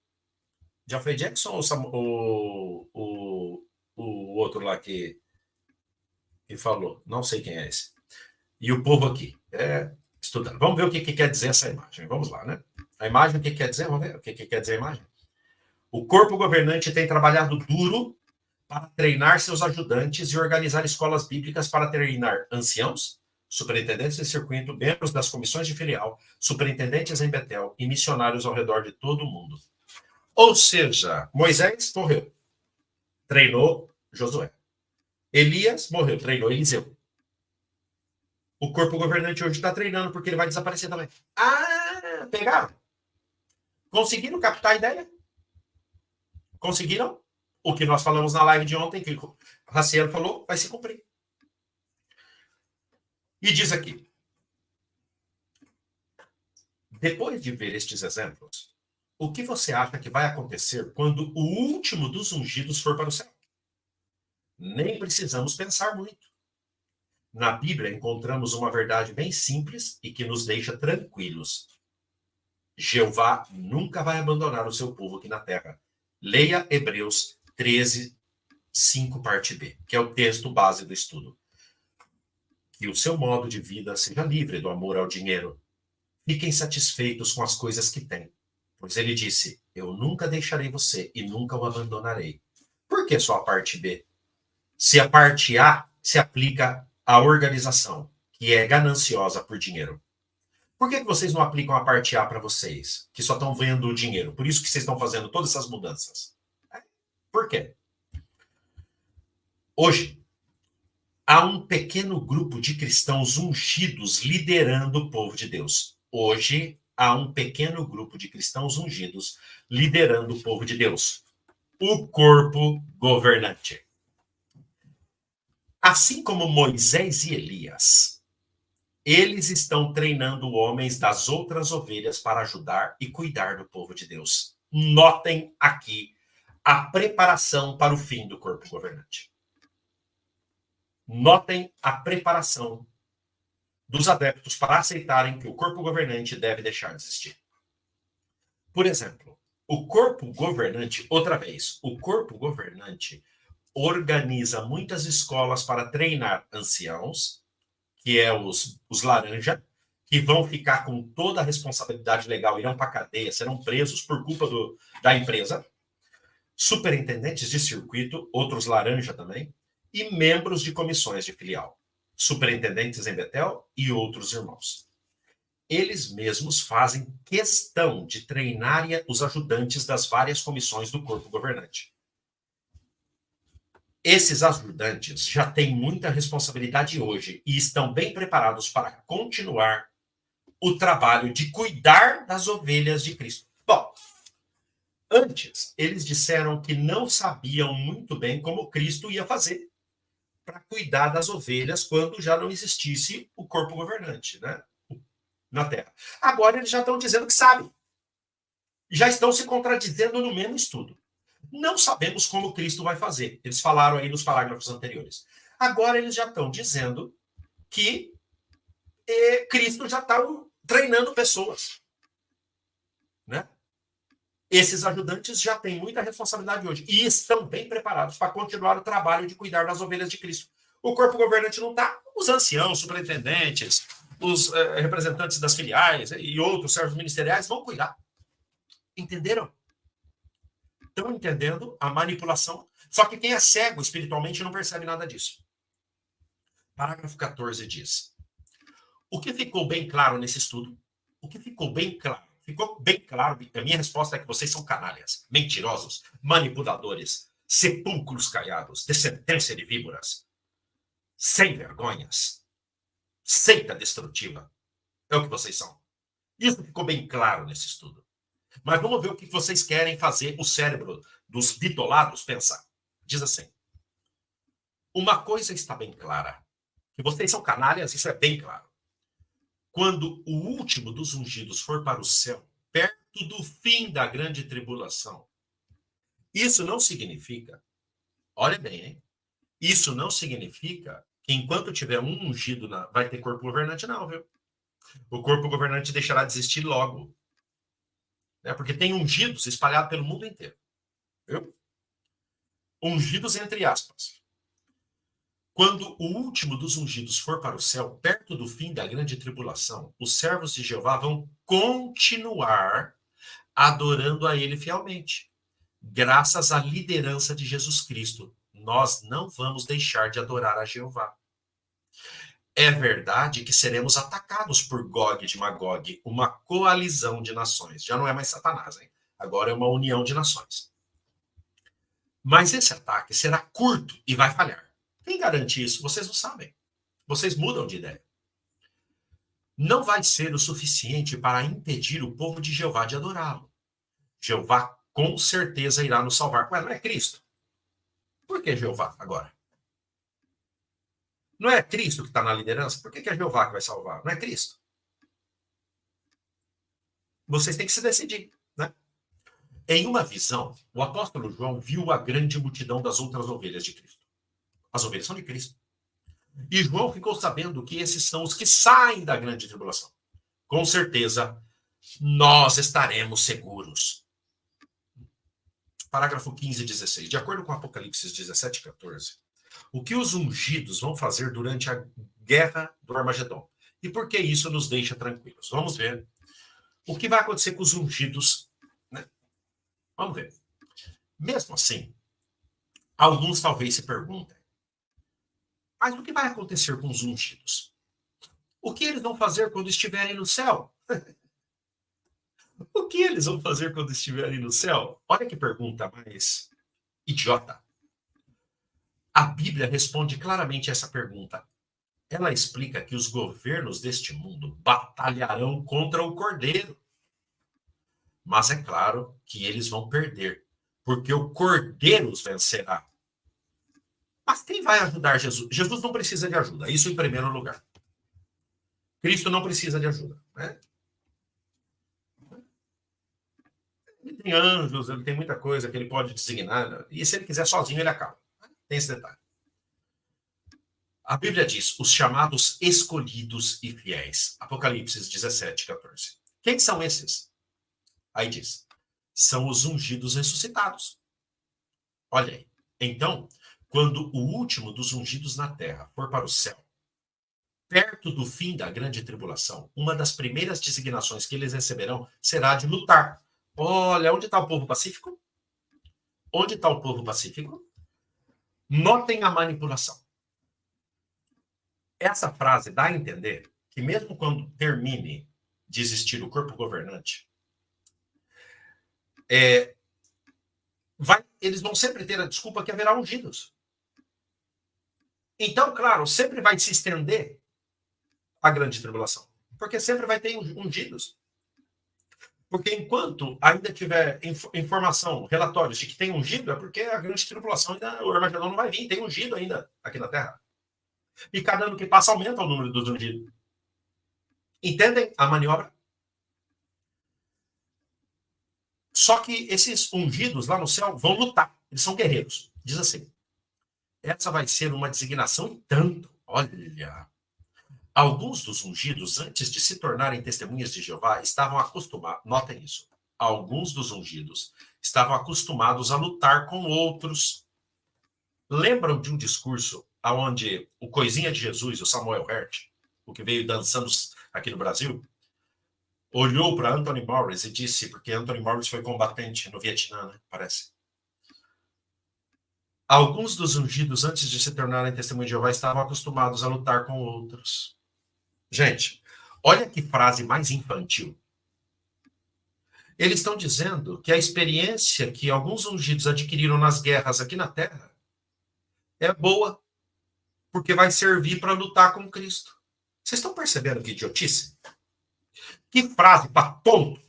ou o outro lá que falou? Não sei quem é esse. E o povo aqui. Estudando. Vamos ver o que quer dizer essa imagem. Vamos lá, né? A imagem, o que quer dizer? Vamos ver o que quer dizer a imagem. O corpo governante tem trabalhado duro para treinar seus ajudantes e organizar escolas bíblicas para treinar anciãos, superintendentes de circuito, membros das comissões de filial, superintendentes em Betel e missionários ao redor de todo o mundo. Ou seja, Moisés morreu, treinou Josué. Elias morreu, treinou Eliseu. O corpo governante hoje está treinando porque ele vai desaparecer também. Ah, pegaram? Conseguiram captar a ideia? Conseguiram? O que nós falamos na live de ontem, que o Raciero falou, vai se cumprir. E diz aqui, depois de ver estes exemplos, o que você acha que vai acontecer quando o último dos ungidos for para o céu? Nem precisamos pensar muito. Na Bíblia encontramos uma verdade bem simples e que nos deixa tranquilos. Jeová nunca vai abandonar o seu povo aqui na terra. Leia Hebreus 13, 5, parte B, que é o texto base do estudo. Que o seu modo de vida seja livre do amor ao dinheiro. Fiquem satisfeitos com as coisas que têm. Pois ele disse, eu nunca deixarei você e nunca o abandonarei. Por que só a parte B? Se a parte A se aplica à organização, que é gananciosa por dinheiro. Por que vocês não aplicam a parte A para vocês, que só estão vendo o dinheiro? Por isso que vocês estão fazendo todas essas mudanças. Por quê? Hoje, há um pequeno grupo de cristãos ungidos liderando o povo de Deus. Hoje, há um pequeno grupo de cristãos ungidos liderando o povo de Deus. O corpo governante. Assim como Moisés e Elias, eles estão treinando homens das outras ovelhas para ajudar e cuidar do povo de Deus. Notem aqui a preparação para o fim do corpo governante. Notem a preparação dos adeptos para aceitarem que o corpo governante deve deixar de existir. Por exemplo, o corpo governante, outra vez, o corpo governante organiza muitas escolas para treinar anciãos, que é os laranja, que vão ficar com toda a responsabilidade legal, irão para a cadeia, serão presos por culpa da empresa, superintendentes de circuito, outros laranja também, e membros de comissões de filial, superintendentes em Betel e outros irmãos. Eles mesmos fazem questão de treinar os ajudantes das várias comissões do corpo governante. Esses ajudantes já têm muita responsabilidade hoje e estão bem preparados para continuar o trabalho de cuidar das ovelhas de Cristo. Bom, antes eles disseram que não sabiam muito bem como Cristo ia fazer para cuidar das ovelhas quando já não existisse o corpo governante, né, na Terra. Agora eles já estão dizendo que sabem. Já estão se contradizendo no mesmo estudo. Não sabemos como Cristo vai fazer. Eles falaram aí nos parágrafos anteriores. Agora eles já estão dizendo que Cristo já está treinando pessoas. Né? Esses ajudantes já têm muita responsabilidade hoje e estão bem preparados para continuar o trabalho de cuidar das ovelhas de Cristo. O corpo governante não está. Os anciãos, superintendentes, os representantes das filiais e outros servos ministeriais vão cuidar. Entenderam? Estão entendendo a manipulação? Só que quem é cego espiritualmente não percebe nada disso. Parágrafo 14 diz: o que ficou bem claro nesse estudo? O que ficou bem claro? Ficou bem claro, a minha resposta é que vocês são canalhas, mentirosos, manipuladores, sepulcros caiados, descendência de víboras, sem vergonhas, seita destrutiva. É o que vocês são. Isso ficou bem claro nesse estudo. Mas vamos ver o que vocês querem fazer o cérebro dos bitolados pensar. Diz assim: uma coisa está bem clara, que vocês são canalhas, isso é bem claro. Quando o último dos ungidos for para o céu, perto do fim da grande tribulação, isso não significa, olha bem, hein? Isso não significa que enquanto tiver um ungido, vai ter corpo governante, não, viu? O corpo governante deixará de existir logo. Né? Porque tem ungidos espalhados pelo mundo inteiro. Viu? Ungidos entre aspas. Quando o último dos ungidos for para o céu, perto do fim da grande tribulação, os servos de Jeová vão continuar adorando a ele fielmente. Graças à liderança de Jesus Cristo, nós não vamos deixar de adorar a Jeová. É verdade que seremos atacados por Gog de Magog, uma coalizão de nações. Já não é mais Satanás, hein? Agora é uma união de nações. Mas esse ataque será curto e vai falhar. Quem garante isso? Vocês não sabem. Vocês mudam de ideia. Não vai ser o suficiente para impedir o povo de Jeová de adorá-lo. Jeová com certeza irá nos salvar. Mas não é Cristo. Por que Jeová agora? Não é Cristo que está na liderança? Por que é Jeová que vai salvar? Não é Cristo? Vocês têm que se decidir, né? Em uma visão, o apóstolo João viu a grande multidão das outras ovelhas de Cristo. As ovelhas são de Cristo. E João ficou sabendo que esses são os que saem da grande tribulação. Com certeza, nós estaremos seguros. Parágrafo 15 e 16. De acordo com Apocalipse 17 e 14, o que os ungidos vão fazer durante a guerra do Armagedon? E por que isso nos deixa tranquilos? Vamos ver o que vai acontecer com os ungidos, né? Vamos ver. Mesmo assim, alguns talvez se perguntem, mas o que vai acontecer com os ungidos? O que eles vão fazer quando estiverem no céu? O que eles vão fazer quando estiverem no céu? Olha que pergunta mais idiota. A Bíblia responde claramente essa pergunta. Ela explica que os governos deste mundo batalharão contra o Cordeiro. Mas é claro que eles vão perder, porque o Cordeiro os vencerá. Mas quem vai ajudar Jesus? Jesus não precisa de ajuda, isso em primeiro lugar. Cristo não precisa de ajuda, né? Ele tem anjos, ele tem muita coisa que ele pode designar, e se ele quiser sozinho, ele acaba. Tem esse detalhe. A Bíblia diz, os chamados escolhidos e fiéis. Apocalipse 17, 14. Quem são esses? Aí diz, são os ungidos ressuscitados. Olha aí. Então, quando o último dos ungidos na terra for para o céu, perto do fim da grande tribulação, uma das primeiras designações que eles receberão será de lutar. Olha, onde está o povo pacífico? Onde está o povo pacífico? Notem a manipulação. Essa frase dá a entender que mesmo quando termine de existir o corpo governante, eles vão sempre ter a desculpa que haverá ungidos. Então, claro, sempre vai se estender a grande tribulação, porque sempre vai ter ungidos. Porque enquanto ainda tiver informação, relatórios de que tem ungido, é porque a grande tribulação ainda, o Armagedon não vai vir, tem ungido ainda aqui na Terra. E cada ano que passa aumenta o número dos ungidos. Entendem a maniobra? Só que esses ungidos lá no céu vão lutar. Eles são guerreiros. Diz assim, essa vai ser uma designação e tanto. Olha, alguns dos ungidos, antes de se tornarem testemunhas de Jeová, estavam acostumados, notem isso, alguns dos ungidos estavam acostumados a lutar com outros. Lembram de um discurso onde o coisinha de Jesus, o Samuel Hert, o que veio dançando aqui no Brasil, olhou para Anthony Morris e disse, porque Anthony Morris foi combatente no Vietnã, né, parece. Alguns dos ungidos, antes de se tornarem testemunhas de Jeová, estavam acostumados a lutar com outros. Gente, olha que frase mais infantil. Eles estão dizendo que a experiência que alguns ungidos adquiriram nas guerras aqui na Terra é boa, porque vai servir para lutar com Cristo. Vocês estão percebendo que idiotice? Que frase para tonto!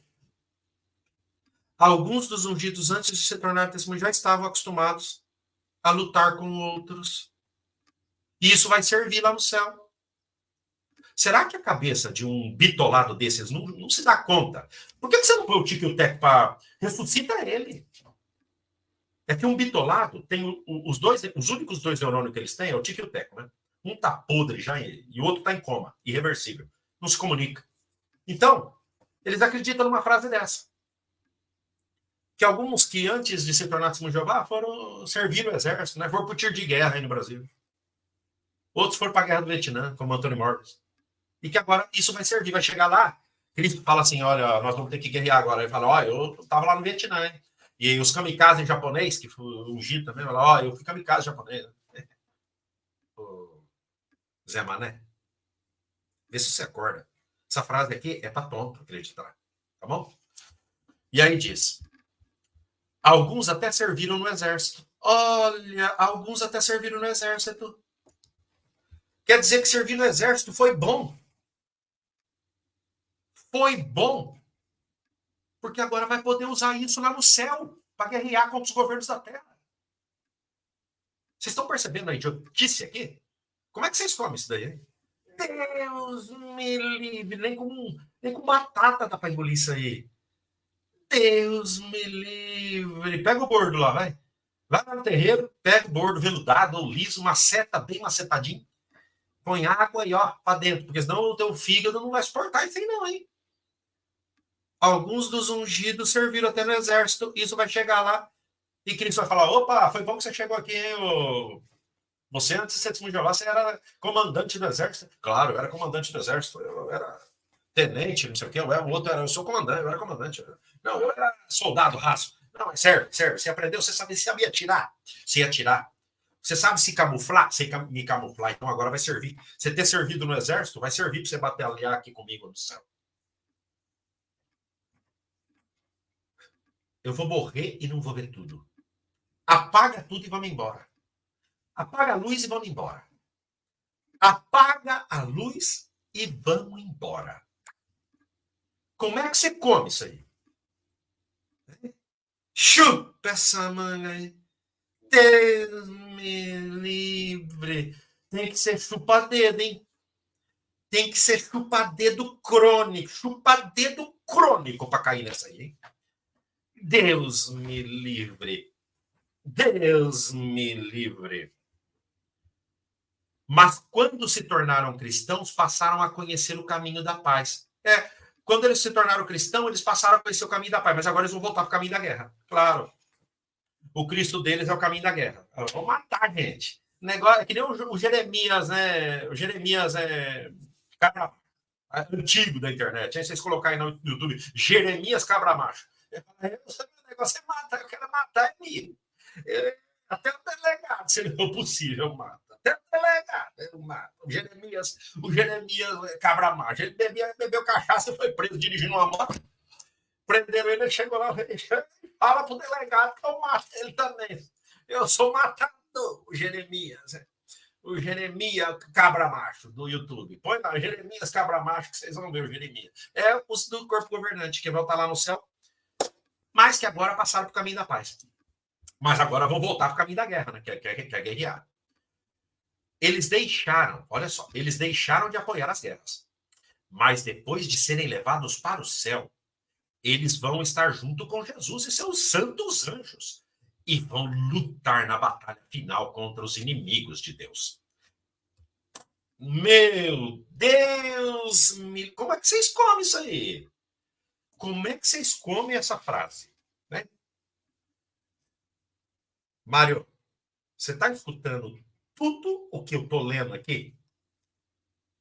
Alguns dos ungidos, antes de se tornar testemunho, já estavam acostumados a lutar com outros. E isso vai servir lá no céu. Será que a cabeça de um bitolado desses não se dá conta? Por que você não põe o Tico e o Teco para... Ressuscita ele. É que um bitolado tem os únicos dois neurônios que eles têm é o Tico e o Teco, né? Um tá podre já e o outro tá em coma, irreversível. Não se comunica. Então, eles acreditam numa frase dessa. Que alguns que antes de se tornar testemunho de Jeová foram servir no exército, né? Foram pro tiro de guerra aí no Brasil. Outros foram para a guerra do Vietnã, como Antônio Morris. E que agora isso vai servir, vai chegar lá. Cristo fala assim, olha, nós vamos ter que guerrear agora. Ele fala, olha, eu estava lá no Vietnã, hein? E aí, os kamikazes japonês, que foi ungido também, fala, olha, eu fui kamikaze japonês. O Zé Mané. Vê se você acorda. Essa frase aqui é para tonto acreditar. Tá bom? E aí diz... Alguns até serviram no exército. Olha, alguns até serviram no exército. Quer dizer que servir no exército foi bom. Foi bom. Porque agora vai poder usar isso lá no céu para guerrear contra os governos da terra. Vocês estão percebendo a idiotice aqui? Como é que vocês comem isso daí, hein? Deus me livre. Nem com batata dá para engolir isso aí. Deus me livre. Pega o bordo lá, vai. Vai lá no terreiro, pega o bordo veludado ou liso, maceta bem macetadinho. Põe água e ó, pra dentro, porque senão o teu fígado não vai suportar isso aí não, hein? Alguns dos ungidos serviram até no exército, isso vai chegar lá e Cristo vai falar, opa, foi bom que você chegou aqui, hein? Você antes de ser testemunho de Jeová, você era comandante do exército? Claro, eu era comandante do exército, eu era tenente, não sei o quê, o outro era, eu sou comandante, eu era comandante. Não, eu era soldado raso. Não, mas serve. Você aprendeu, você sabia atirar. Você ia atirar. Você sabe se camuflar? Você me camuflar. Então agora vai servir. Você ter servido no exército, vai servir para você batalhar aqui comigo no céu. Eu vou morrer e não vou ver tudo. Apaga tudo e vamos embora. Apaga a luz e vamos embora. Apaga a luz e vamos embora. Como é que você come isso aí? Chupa essa manga aí. Deus me livre. Tem que ser chupa-dedo, hein? Tem que ser chupa-dedo crônico. Chupa-dedo crônico para cair nessa aí, hein? Deus me livre. Deus me livre. Mas quando se tornaram cristãos, passaram a conhecer o caminho da paz. Quando eles se tornaram cristãos, eles passaram a conhecer o caminho da paz, mas agora eles vão voltar para o caminho da guerra. Claro. O Cristo deles é o caminho da guerra. Vão matar, gente. O negócio é que nem o Jeremias, né? O Jeremias é cabra antigo da internet. Aí vocês colocarem no YouTube, Jeremias cabra macho. O negócio é matar, eu quero matar ele. Até o delegado, se não for possível, eu mato. Até o delegado, eu mato. O Jeremias cabra macho. Ele bebeu cachaça e foi preso dirigindo uma moto. Prenderam ele chegou lá. Fala pro delegado que eu mato ele também. Eu sou matador, o Jeremias. O Jeremias cabra macho do YouTube. Põe lá, Jeremias cabra macho, que vocês vão ver o Jeremias. É o do corpo governante, que vai estar lá no céu. Mas que agora passaram para o caminho da paz. Mas agora vão voltar para o caminho da guerra, né? Que é guerrear. Eles deixaram, olha só, eles deixaram de apoiar as guerras. Mas depois de serem levados para o céu, eles vão estar junto com Jesus e seus santos anjos e vão lutar na batalha final contra os inimigos de Deus. Meu Deus! Como é que vocês comem isso aí? Como é que vocês comem essa frase? Né? Mário, você está escutando tudo o que eu estou lendo aqui?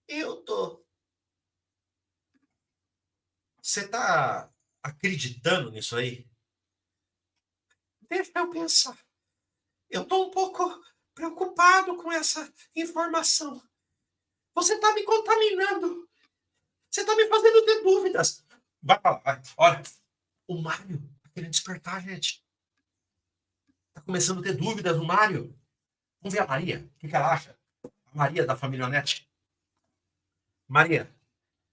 Eu estou. Você está acreditando nisso aí? Deixa eu pensar. Eu estou um pouco preocupado com essa informação. Você está me contaminando. Você está me fazendo ter dúvidas. Vai para lá, vai. Olha, o Mário está querendo despertar, gente. Está começando a ter dúvidas o Mário. Vamos ver a Maria. O que ela acha? A Maria da família Onete. Maria,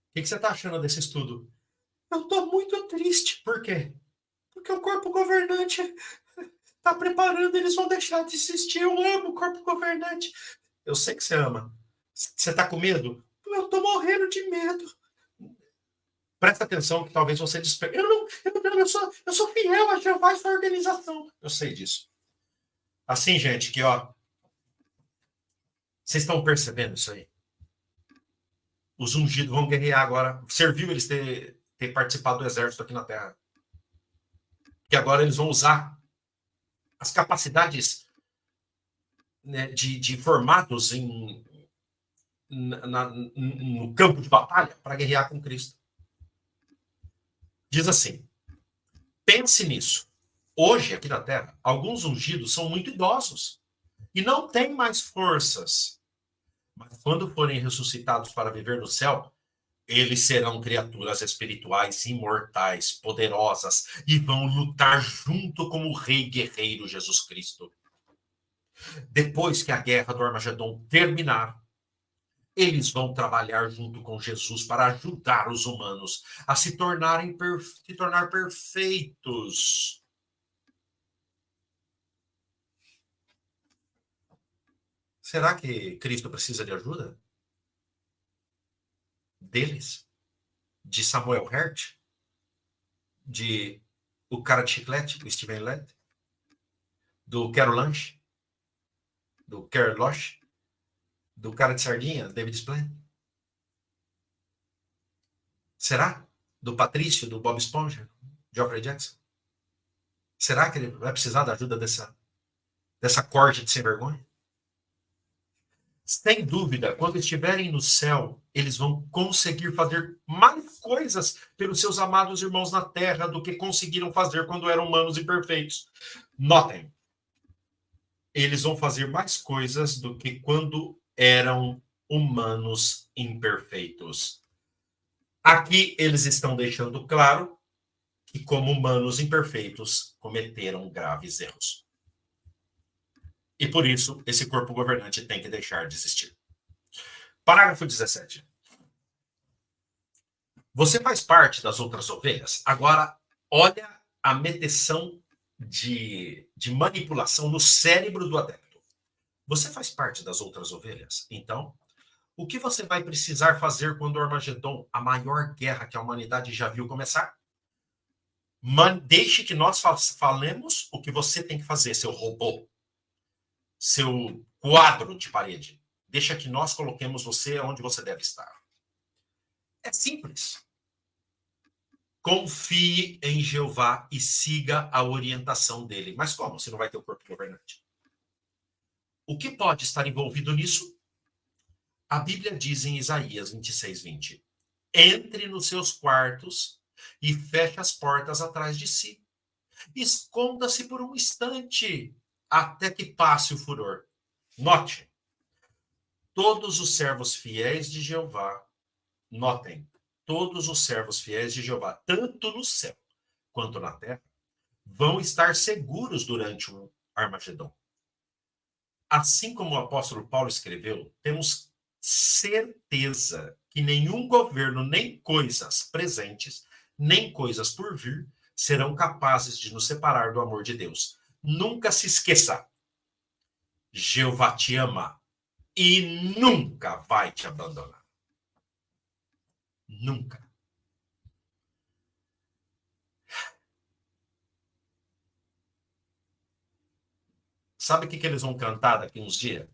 o que você está achando desse estudo? Eu estou muito triste. Por quê? Porque o corpo governante está preparando, eles vão deixar de existir. Eu amo o corpo governante. Eu sei que você ama. Você está com medo? Eu estou morrendo de medo. Presta atenção que talvez você desperte. Eu sou fiel a Jeová e sua organização. Eu sei disso. Assim, gente, que ó. Vocês estão percebendo isso aí? Os ungidos vão guerrear agora. Serviu eles ter participado do exército aqui na Terra. Que agora eles vão usar as capacidades, né, de formados no campo de batalha para guerrear com Cristo. Diz assim, pense nisso. Hoje, aqui na Terra, alguns ungidos são muito idosos e não têm mais forças. Mas quando forem ressuscitados para viver no céu, eles serão criaturas espirituais imortais, poderosas, e vão lutar junto com o Rei Guerreiro Jesus Cristo. Depois que a guerra do Armagedon terminar, eles vão trabalhar junto com Jesus para ajudar os humanos a se tornar perfeitos. Será que Cristo precisa de ajuda? Deles? De Samuel Hert? De o cara de chiclete, o Steven Led? Do Quero Lanche? Do Quero Loche? Do cara de sardinha, David Splane? Será? Do Patrício, do Bob Esponja? Geoffrey Jackson? Será que ele vai precisar da ajuda dessa corte de sem vergonha? Sem dúvida, quando estiverem no céu, eles vão conseguir fazer mais coisas pelos seus amados irmãos na terra do que conseguiram fazer quando eram humanos e perfeitos. Notem, eles vão fazer mais coisas do que quando eram humanos imperfeitos. Aqui eles estão deixando claro que, como humanos imperfeitos, cometeram graves erros. E por isso, esse corpo governante tem que deixar de existir. Parágrafo 17. Você faz parte das outras ovelhas? Agora, olha a meteção de manipulação no cérebro do adepto. Você faz parte das outras ovelhas? Então, o que você vai precisar fazer quando o Armagedon, a maior guerra que a humanidade já viu começar? Deixe que nós falemos o que você tem que fazer, seu robô. Seu quadro de parede. Deixa que nós coloquemos você onde você deve estar. É simples. Confie em Jeová e siga a orientação dele. Mas como? Se não vai ter o corpo governante. O que pode estar envolvido nisso? A Bíblia diz em Isaías 26:20: entre nos seus quartos e feche as portas atrás de si. Esconda-se por um instante até que passe o furor. Note, todos os servos fiéis de Jeová, notem, todos os servos fiéis de Jeová, tanto no céu quanto na terra, vão estar seguros durante o Armagedon. Assim como o apóstolo Paulo escreveu, temos certeza que nenhum governo, nem coisas presentes, nem coisas por vir, serão capazes de nos separar do amor de Deus. Nunca se esqueça, Jeová te ama e nunca vai te abandonar. Nunca. Sabe o que eles vão cantar daqui uns dias?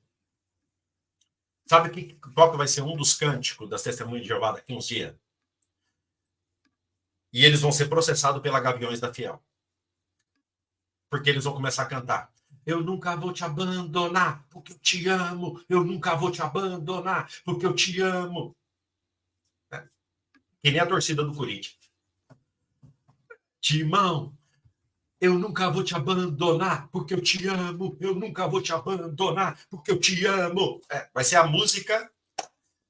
Sabe qual que vai ser um dos cânticos das Testemunhas de Jeová daqui uns dias? E eles vão ser processados pela Gaviões da Fiel. Porque eles vão começar a cantar: eu nunca vou te abandonar, porque eu te amo. Eu nunca vou te abandonar, porque eu te amo. É. Que nem a torcida do Corinthians. Timão, eu nunca vou te abandonar, porque eu te amo. Eu nunca vou te abandonar, porque eu te amo. É, vai ser a música,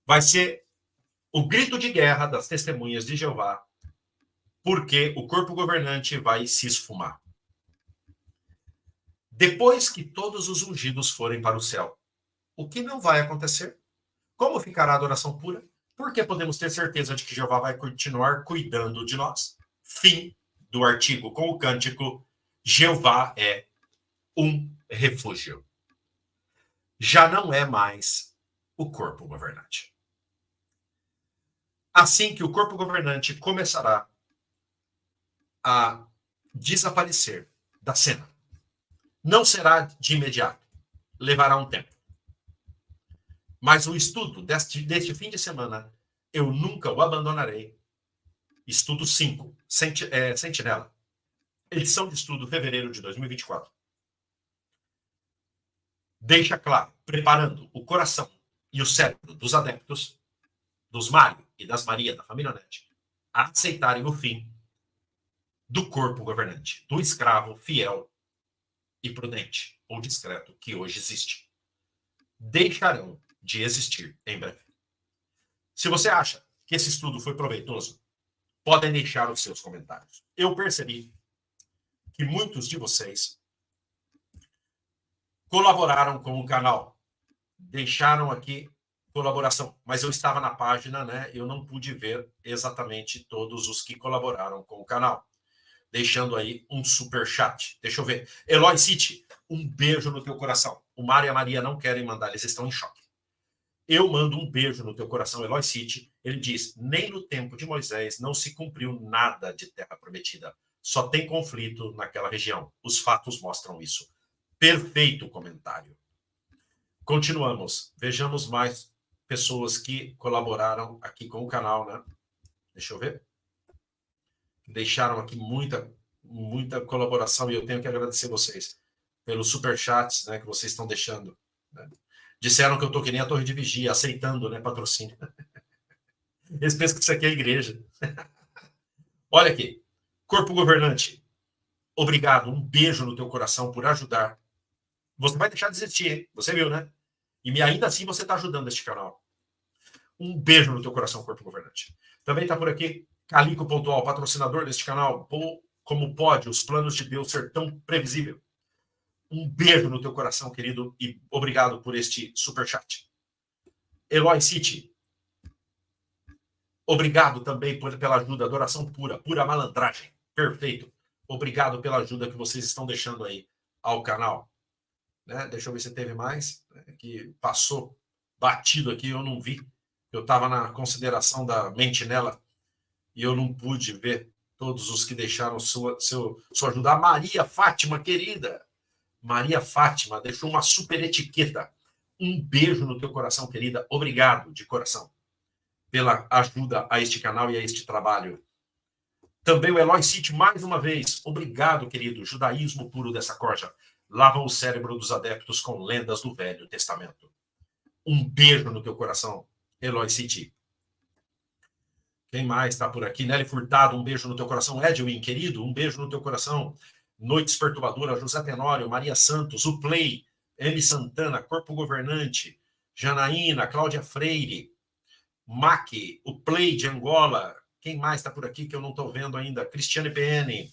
vai ser o grito de guerra das Testemunhas de Jeová, porque o corpo governante vai se esfumar. Depois que todos os ungidos forem para o céu, o que não vai acontecer? Como ficará a adoração pura? Porque podemos ter certeza de que Jeová vai continuar cuidando de nós. Fim do artigo com o cântico Jeová é um refúgio. Já não é mais o corpo governante. Assim que o corpo governante começará a desaparecer da cena, não será de imediato, levará um tempo. Mas o estudo deste fim de semana, eu nunca o abandonarei. Estudo 5, Sentinela. Edição de estudo, fevereiro de 2024. Deixa claro, preparando o coração e o cérebro dos adeptos, dos Mário e das Maria da família Net, a aceitarem o fim do corpo governante, do escravo fiel e prudente, ou discreto, que hoje existe. Deixarão de existir em breve. Se você acha que esse estudo foi proveitoso, podem deixar os seus comentários. Eu percebi que muitos de vocês colaboraram com o canal, deixaram aqui colaboração, mas eu estava na página, né? Eu não pude ver exatamente todos os que colaboraram com o canal, deixando aí um super chat. Deixa eu ver. Eloy City, um beijo no teu coração. O Mário e a Maria não querem mandar, eles estão em choque. Eu mando um beijo no teu coração, Eloy City. Ele diz, nem no tempo de Moisés não se cumpriu nada de terra prometida. Só tem conflito naquela região. Os fatos mostram isso. Perfeito comentário. Continuamos. Vejamos mais pessoas que colaboraram aqui com o canal, né? Deixa eu ver. Deixaram aqui muita colaboração e eu tenho que agradecer vocês pelos superchats, né, que vocês estão deixando. Né? Disseram que eu tô que nem a Torre de Vigia, aceitando, né, patrocínio. Eles pensam que isso aqui é a igreja. Olha aqui. Corpo governante, obrigado. Um beijo no teu coração por ajudar. Você vai deixar de existir, hein? Você viu, né? E ainda assim você está ajudando este canal. Um beijo no teu coração, corpo governante. Também está por aqui Calico Pontual, patrocinador deste canal. Como pode os planos de Deus ser tão previsível? Um beijo no teu coração, querido, e obrigado por este superchat. Eloy City, obrigado também pela ajuda, adoração pura malandragem. Perfeito. Obrigado pela ajuda que vocês estão deixando aí ao canal. Né? Deixa eu ver se teve mais, né? Que passou batido aqui, eu não vi. Eu estava na consideração da Mentinela e eu não pude ver todos os que deixaram sua ajuda. A Maria Fátima, querida. Maria Fátima deixou uma super etiqueta. Um beijo no teu coração, querida. Obrigado, de coração, pela ajuda a este canal e a este trabalho. Também o Eloy City, mais uma vez. Obrigado, querido. Judaísmo puro dessa corja. Lava o cérebro dos adeptos com lendas do Velho Testamento. Um beijo no teu coração, Eloy City. Quem mais está por aqui? Nelly Furtado, um beijo no teu coração. Edwin, querido, um beijo no teu coração. Noites Perturbadoras, José Tenório, Maria Santos, o Play, M. Santana, Corpo Governante, Janaína, Cláudia Freire, Mac, o Play de Angola. Quem mais está por aqui que eu não estou vendo ainda? Cristiane PN,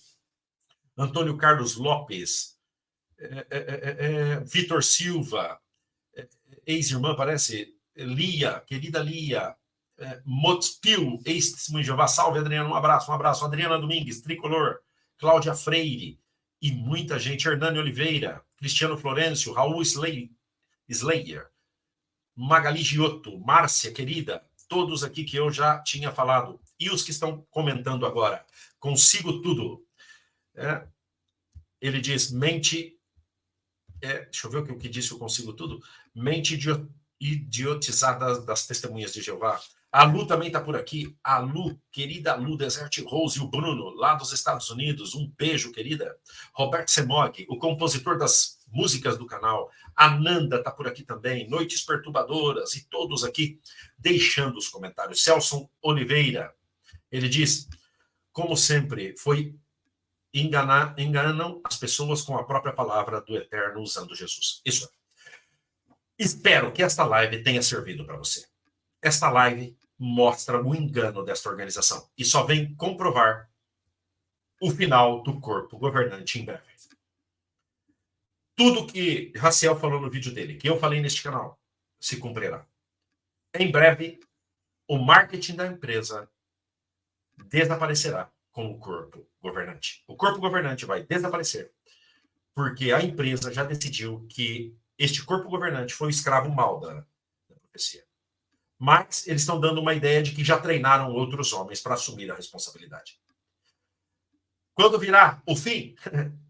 Antônio Carlos Lopes, Vitor Silva, ex-irmã, parece, Lia, querida Lia, Motspil, ex-testemunho de Jeová. Salve, Adriana, um abraço. Adriana Domingues, Tricolor, Cláudia Freire e muita gente. Hernani Oliveira, Cristiano Florencio, Raul Slayer, Magali Giotto, Márcia, querida, todos aqui que eu já tinha falado. E os que estão comentando agora. Consigo tudo. Ele diz, mente... deixa eu ver o que disse o Consigo Tudo. Mente idiotizada das testemunhas de Jeová. A Lu também está por aqui. A Lu, querida Lu, Desert Rose e o Bruno, lá dos Estados Unidos. Um beijo, querida. Roberto Semog, o compositor das músicas do canal. A Nanda está por aqui também. Noites Perturbadoras e todos aqui deixando os comentários. Celso Oliveira, ele diz, como sempre, enganam as pessoas com a própria palavra do Eterno usando Jesus. Isso é. Espero que esta live tenha servido para você. Esta live mostra o engano desta organização e só vem comprovar o final do corpo governante em breve. Tudo que Raciel falou no vídeo dele, que eu falei neste canal, se cumprirá. Em breve, o marketing da empresa desaparecerá com o corpo governante. O corpo governante vai desaparecer porque a empresa já decidiu que este corpo governante foi o escravo mau da profecia. Mas eles estão dando uma ideia de que já treinaram outros homens para assumir a responsabilidade. Quando virá o fim,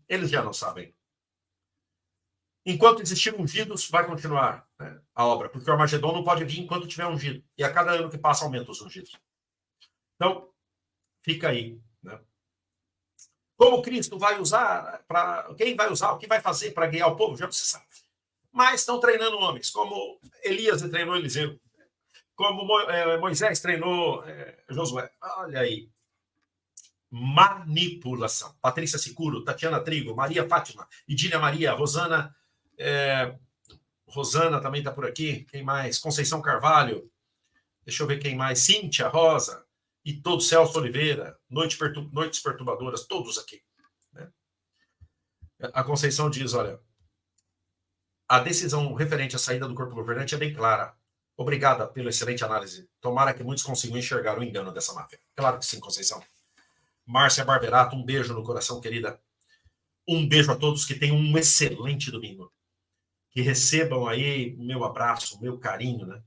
eles já não sabem. Enquanto existir ungidos, vai continuar, né, a obra, porque o Armagedon não pode vir enquanto tiver ungido. E a cada ano que passa, aumenta os ungidos. Então, fica aí, né? Como Cristo vai usar, quem vai usar, o que vai fazer para guiar o povo, já não se sabe. Mas estão treinando homens, como Elias treinou Eliseu, como Moisés treinou Josué. Olha aí. Manipulação. Patrícia Sicuro, Tatiana Trigo, Maria Fátima, Idília Maria, Rosana. Rosana também está por aqui. Quem mais? Conceição Carvalho. Deixa eu ver quem mais. Cíntia Rosa. E todo Celso Oliveira. Noites Perturbadoras, todos aqui. Né? A Conceição diz, olha, a decisão referente à saída do corpo governante é bem clara. Obrigada pela excelente análise. Tomara que muitos consigam enxergar o engano dessa máfia. Claro que sim, Conceição. Márcia Barberato, um beijo no coração, querida. Um beijo a todos, que tenham um excelente domingo. Que recebam aí o meu abraço, o meu carinho, né?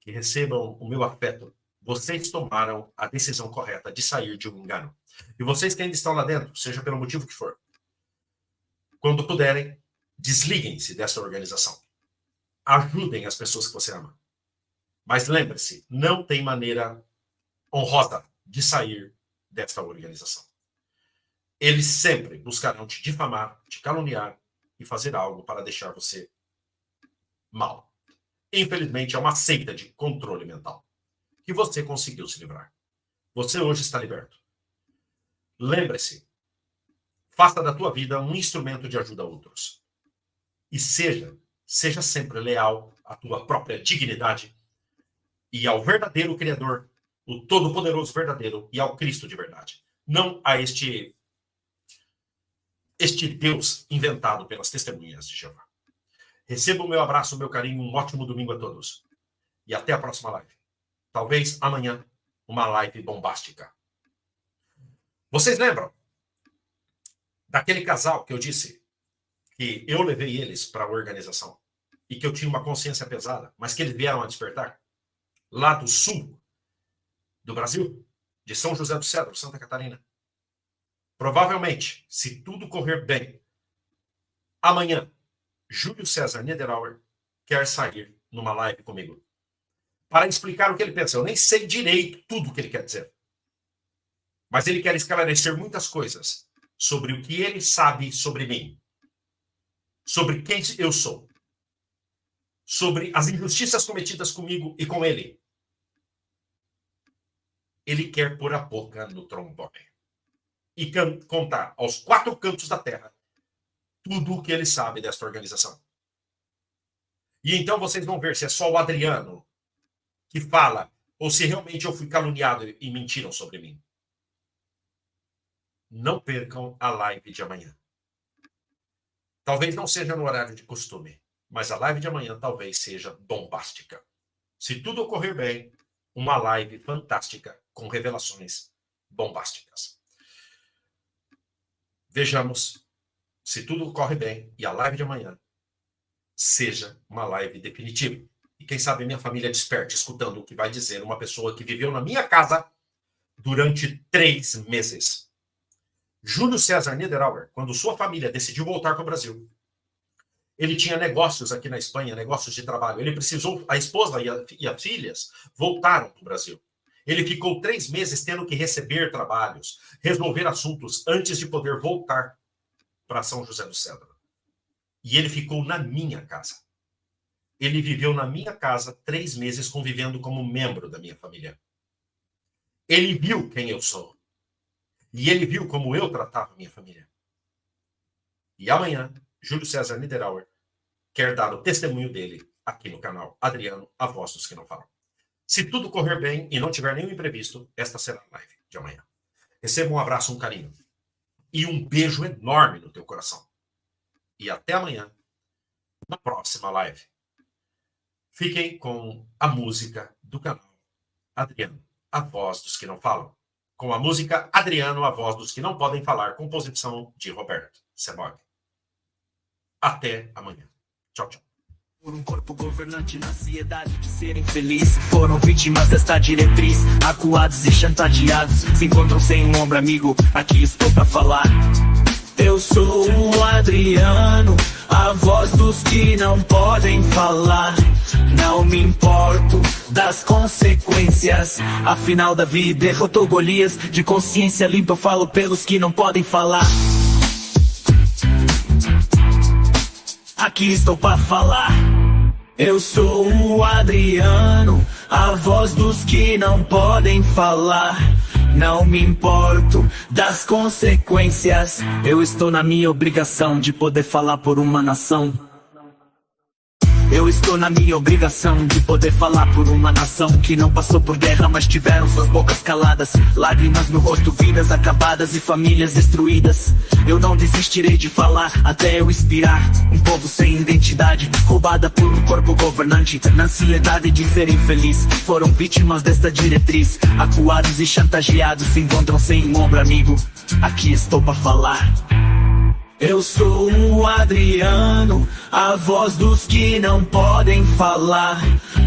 Que recebam o meu afeto. Vocês tomaram a decisão correta de sair de um engano. E vocês que ainda estão lá dentro, seja pelo motivo que for, quando puderem, desliguem-se dessa organização. Ajudem as pessoas que você ama. Mas lembre-se, não tem maneira honrosa de sair desta organização. Eles sempre buscarão te difamar, te caluniar e fazer algo para deixar você mal. Infelizmente, é uma seita de controle mental que você conseguiu se livrar. Você hoje está liberto. Lembre-se, faça da tua vida um instrumento de ajuda a outros. E seja sempre leal à tua própria dignidade e ao verdadeiro Criador, o Todo-Poderoso verdadeiro, e ao Cristo de verdade. Não a este Deus inventado pelas testemunhas de Jeová. Receba o meu abraço, o meu carinho, um ótimo domingo a todos. E até a próxima live. Talvez amanhã, uma live bombástica. Vocês lembram daquele casal que eu disse que eu levei eles para a organização e que eu tinha uma consciência pesada, mas que eles vieram a despertar? Lá do sul do Brasil, de São José do Cedro, Santa Catarina. Provavelmente, se tudo correr bem, amanhã, Júlio César Niederauer quer sair numa live comigo para explicar o que ele pensa. Eu nem sei direito tudo o que ele quer dizer. Mas ele quer esclarecer muitas coisas sobre o que ele sabe sobre mim, sobre quem eu sou, sobre as injustiças cometidas comigo e com ele. Ele quer pôr a boca no trombone e contar aos 4 cantos da terra tudo o que ele sabe desta organização. E então vocês vão ver se é só o Adriano que fala ou se realmente eu fui caluniado e mentiram sobre mim. Não percam a live de amanhã. Talvez não seja no horário de costume, mas a live de amanhã talvez seja bombástica. Se tudo ocorrer bem, uma live fantástica com revelações bombásticas. Vejamos se tudo corre bem e a live de amanhã seja uma live definitiva. E quem sabe minha família desperte escutando o que vai dizer uma pessoa que viveu na minha casa durante 3 meses. Júlio César Niederauer, quando sua família decidiu voltar para o Brasil, ele tinha negócios aqui na Espanha, negócios de trabalho. Ele precisou, a esposa e as filhas voltaram para o Brasil. Ele ficou 3 meses tendo que receber trabalhos, resolver assuntos antes de poder voltar para São José do Cedro. E ele ficou na minha casa. Ele viveu na minha casa 3 meses convivendo como membro da minha família. Ele viu quem eu sou. E ele viu como eu tratava a minha família. E amanhã, Júlio César Niederauer quer dar o testemunho dele aqui no canal Adriano, a voz dos que não falam. Se tudo correr bem e não tiver nenhum imprevisto, esta será a live de amanhã. Receba um abraço, um carinho. E um beijo enorme no teu coração. E até amanhã, na próxima live. Fiquem com a música do canal Adriano, a voz dos que não falam. Com a música Adriano, a voz dos que não podem falar, composição de Roberto Sebag. Até amanhã. Tchau, tchau. Por um corpo governante na ansiedade de ser infeliz, foram vítimas desta diretriz, acuados e chantageados, se encontram sem um ombro amigo, aqui estou pra falar. Eu sou o Adriano, a voz dos que não podem falar. Não me importo das consequências, afinal Davi derrotou Golias, de consciência limpa eu falo pelos que não podem falar. Aqui estou pra falar. Eu sou o Adriano, a voz dos que não podem falar. Não me importo das consequências, eu estou na minha obrigação de poder falar por uma nação. Eu estou na minha obrigação de poder falar por uma nação que não passou por guerra, mas tiveram suas bocas caladas, lágrimas no rosto, vidas acabadas e famílias destruídas. Eu não desistirei de falar até eu inspirar um povo sem identidade, roubada por um corpo governante, na ansiedade de ser infeliz. Foram vítimas desta diretriz, acuados e chantageados, se encontram sem um ombro amigo. Aqui estou pra falar. Eu sou o Adriano, a voz dos que não podem falar.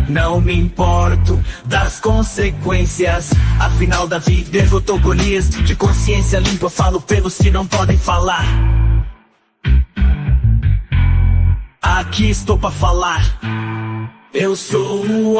Não me importo das consequências, afinal Davi derrotou Golias, de consciência limpa eu falo pelos que não podem falar. Aqui estou pra falar. Eu sou o